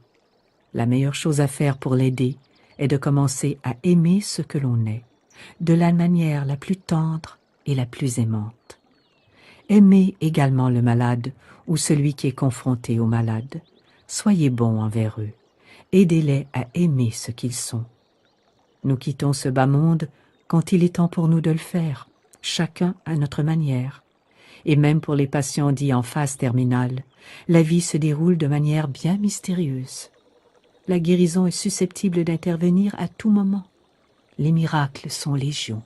La meilleure chose à faire pour l'aider est de commencer à aimer ce que l'on est, de la manière la plus tendre et la plus aimante. Aimez également le malade ou celui qui est confronté au malade. Soyez bon envers eux. Aidez-les à aimer ce qu'ils sont. Nous quittons ce bas monde quand il est temps pour nous de le faire, chacun à notre manière. Et même pour les patients dits en phase terminale, la vie se déroule de manière bien mystérieuse. La guérison est susceptible d'intervenir à tout moment. Les miracles sont légion.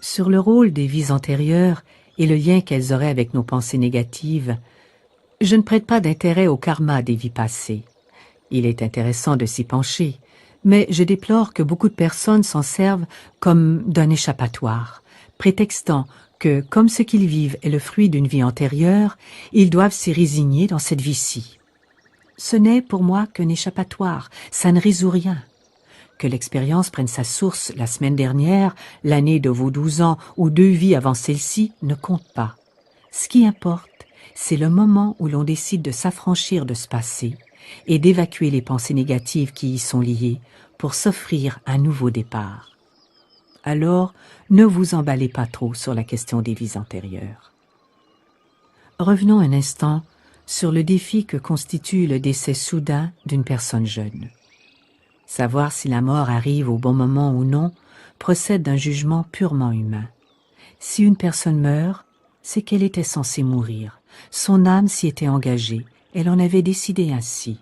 Sur le rôle des vies antérieures et le lien qu'elles auraient avec nos pensées négatives, je ne prête pas d'intérêt au karma des vies passées. Il est intéressant de s'y pencher, mais je déplore que beaucoup de personnes s'en servent comme d'un échappatoire, prétextant que, comme ce qu'ils vivent est le fruit d'une vie antérieure, ils doivent s'y résigner dans cette vie-ci. Ce n'est pour moi qu'un échappatoire, ça ne résout rien. Que l'expérience prenne sa source la semaine dernière, l'année de vos 12 ans ou 2 vies avant celle-ci ne compte pas. Ce qui importe, c'est le moment où l'on décide de s'affranchir de ce passé et d'évacuer les pensées négatives qui y sont liées pour s'offrir un nouveau départ. Alors, ne vous emballez pas trop sur la question des vies antérieures. Revenons un instant sur le défi que constitue le décès soudain d'une personne jeune. Savoir si la mort arrive au bon moment ou non procède d'un jugement purement humain. Si une personne meurt, c'est qu'elle était censée mourir. Son âme s'y était engagée, elle en avait décidé ainsi.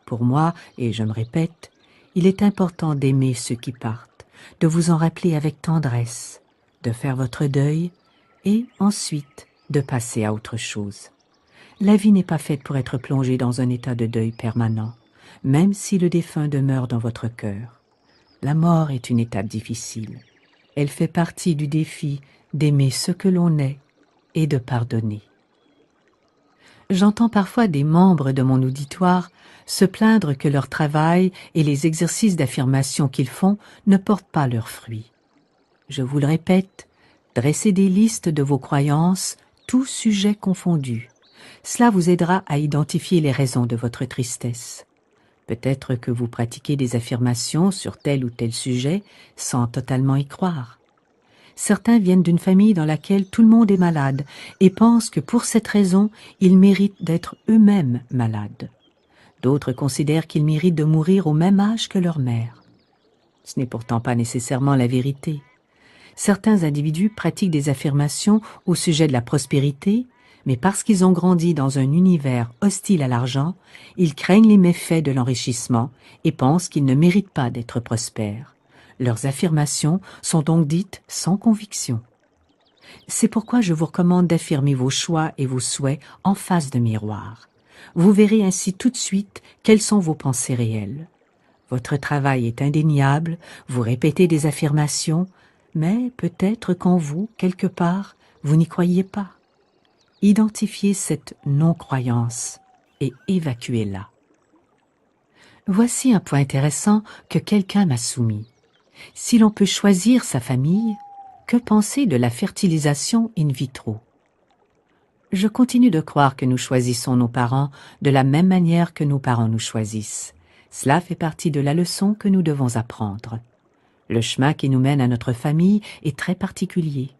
Pour moi, et je me répète, il est important d'aimer ceux qui partent, de vous en rappeler avec tendresse, de faire votre deuil et ensuite de passer à autre chose. La vie n'est pas faite pour être plongée dans un état de deuil permanent, même si le défunt demeure dans votre cœur. La mort est une étape difficile. Elle fait partie du défi d'aimer ce que l'on est et de pardonner. J'entends parfois des membres de mon auditoire se plaindre que leur travail et les exercices d'affirmation qu'ils font ne portent pas leurs fruits. Je vous le répète, dressez des listes de vos croyances, tous sujets confondus. Cela vous aidera à identifier les raisons de votre tristesse. Peut-être que vous pratiquez des affirmations sur tel ou tel sujet sans totalement y croire. Certains viennent d'une famille dans laquelle tout le monde est malade et pensent que pour cette raison, ils méritent d'être eux-mêmes malades. D'autres considèrent qu'ils méritent de mourir au même âge que leur mère. Ce n'est pourtant pas nécessairement la vérité. Certains individus pratiquent des affirmations au sujet de la prospérité, Mais parce qu'ils ont grandi dans un univers hostile à l'argent, ils craignent les méfaits de l'enrichissement et pensent qu'ils ne méritent pas d'être prospères. Leurs affirmations sont donc dites sans conviction. C'est pourquoi je vous recommande d'affirmer vos choix et vos souhaits en face de miroir. Vous verrez ainsi tout de suite quelles sont vos pensées réelles. Votre travail est indéniable, vous répétez des affirmations, mais peut-être qu'en vous, quelque part, vous n'y croyez pas. Identifiez cette non-croyance et évacuez-la. Voici un point intéressant que quelqu'un m'a soumis. Si l'on peut choisir sa famille, que penser de la fertilisation in vitro? Je continue de croire que nous choisissons nos parents de la même manière que nos parents nous choisissent. Cela fait partie de la leçon que nous devons apprendre. Le chemin qui nous mène à notre famille est très particulier.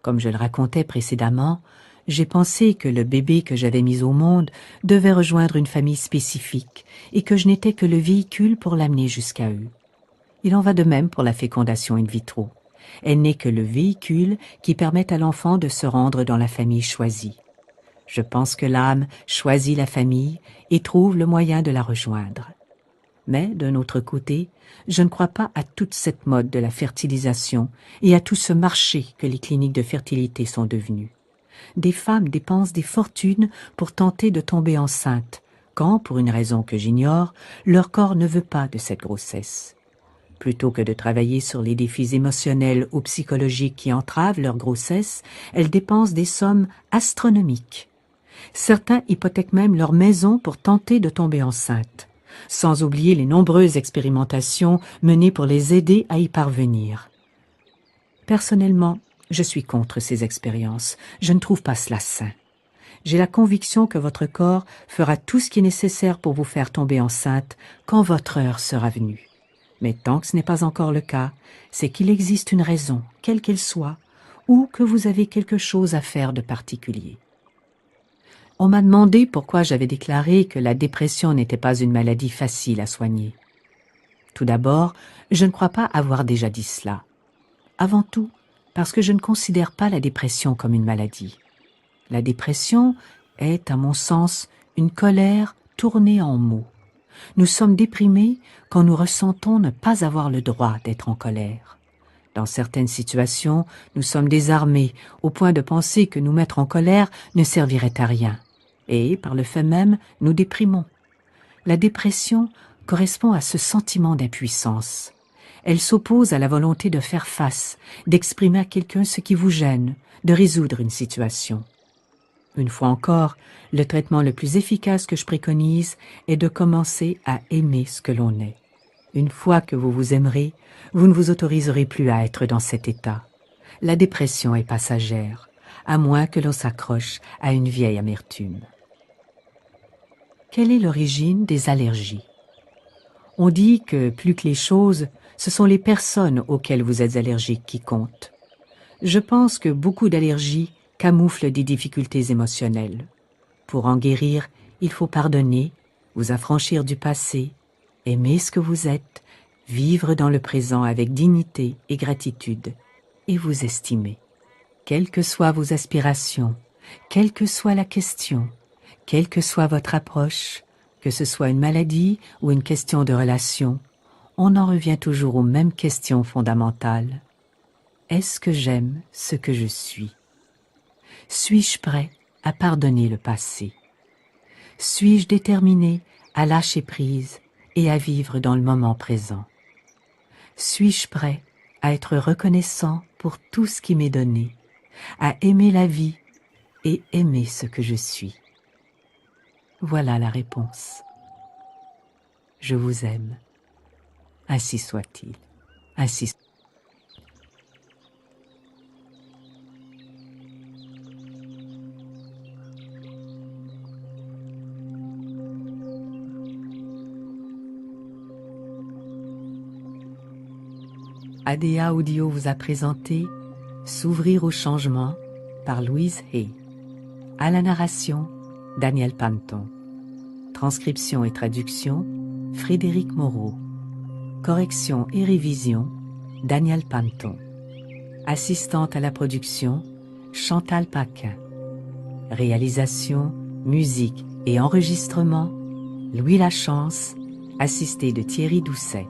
Comme je le racontais précédemment, j'ai pensé que le bébé que j'avais mis au monde devait rejoindre une famille spécifique et que je n'étais que le véhicule pour l'amener jusqu'à eux. Il en va de même pour la fécondation in vitro. Elle n'est que le véhicule qui permet à l'enfant de se rendre dans la famille choisie. Je pense que l'âme choisit la famille et trouve le moyen de la rejoindre. Mais, d'un autre côté, je ne crois pas à toute cette mode de la fertilisation et à tout ce marché que les cliniques de fertilité sont devenues. Des femmes dépensent des fortunes pour tenter de tomber enceinte, quand, pour une raison que j'ignore, leur corps ne veut pas de cette grossesse. Plutôt que de travailler sur les défis émotionnels ou psychologiques qui entravent leur grossesse, elles dépensent des sommes astronomiques. Certains hypothèquent même leur maison pour tenter de tomber enceinte, sans oublier les nombreuses expérimentations menées pour les aider à y parvenir. Personnellement, je suis contre ces expériences. Je ne trouve pas cela sain. J'ai la conviction que votre corps fera tout ce qui est nécessaire pour vous faire tomber enceinte quand votre heure sera venue. Mais tant que ce n'est pas encore le cas, c'est qu'il existe une raison, quelle qu'elle soit, ou que vous avez quelque chose à faire de particulier. On m'a demandé pourquoi j'avais déclaré que la dépression n'était pas une maladie facile à soigner. Tout d'abord, je ne crois pas avoir déjà dit cela. Avant tout, parce que je ne considère pas la dépression comme une maladie. La dépression est, à mon sens, une colère tournée en mots. Nous sommes déprimés quand nous ressentons ne pas avoir le droit d'être en colère. Dans certaines situations, nous sommes désarmés au point de penser que nous mettre en colère ne servirait à rien. Et, par le fait même, nous déprimons. La dépression correspond à ce sentiment d'impuissance. Elle s'oppose à la volonté de faire face, d'exprimer à quelqu'un ce qui vous gêne, de résoudre une situation. Une fois encore, le traitement le plus efficace que je préconise est de commencer à aimer ce que l'on est. Une fois que vous vous aimerez, vous ne vous autoriserez plus à être dans cet état. La dépression est passagère, à moins que l'on s'accroche à une vieille amertume. Quelle est l'origine des allergies? On dit que plus que les choses, ce sont les personnes auxquelles vous êtes allergique qui comptent. Je pense que beaucoup d'allergies camouflent des difficultés émotionnelles. Pour en guérir, il faut pardonner, vous affranchir du passé, aimer ce que vous êtes, vivre dans le présent avec dignité et gratitude, et vous estimer. Quelles que soient vos aspirations, quelle que soit la question, quelle que soit votre approche, que ce soit une maladie ou une question de relation, on en revient toujours aux mêmes questions fondamentales. Est-ce que j'aime ce que je suis? Suis-je prêt à pardonner le passé? Suis-je déterminé à lâcher prise et à vivre dans le moment présent? Suis-je prêt à être reconnaissant pour tout ce qui m'est donné, à aimer la vie et aimer ce que je suis? Voilà la réponse. Je vous aime. Ainsi soit-il. Ainsi soit-il. ADA Audio vous a présenté S'ouvrir au changement par Louise Hay. À la narration, Daniel Panton. Transcription et traduction, Frédéric Moreau. Correction et révision, Daniel Panton. Assistante à la production, Chantal Paquin. Réalisation, musique et enregistrement, Louis Lachance, assisté de Thierry Doucet.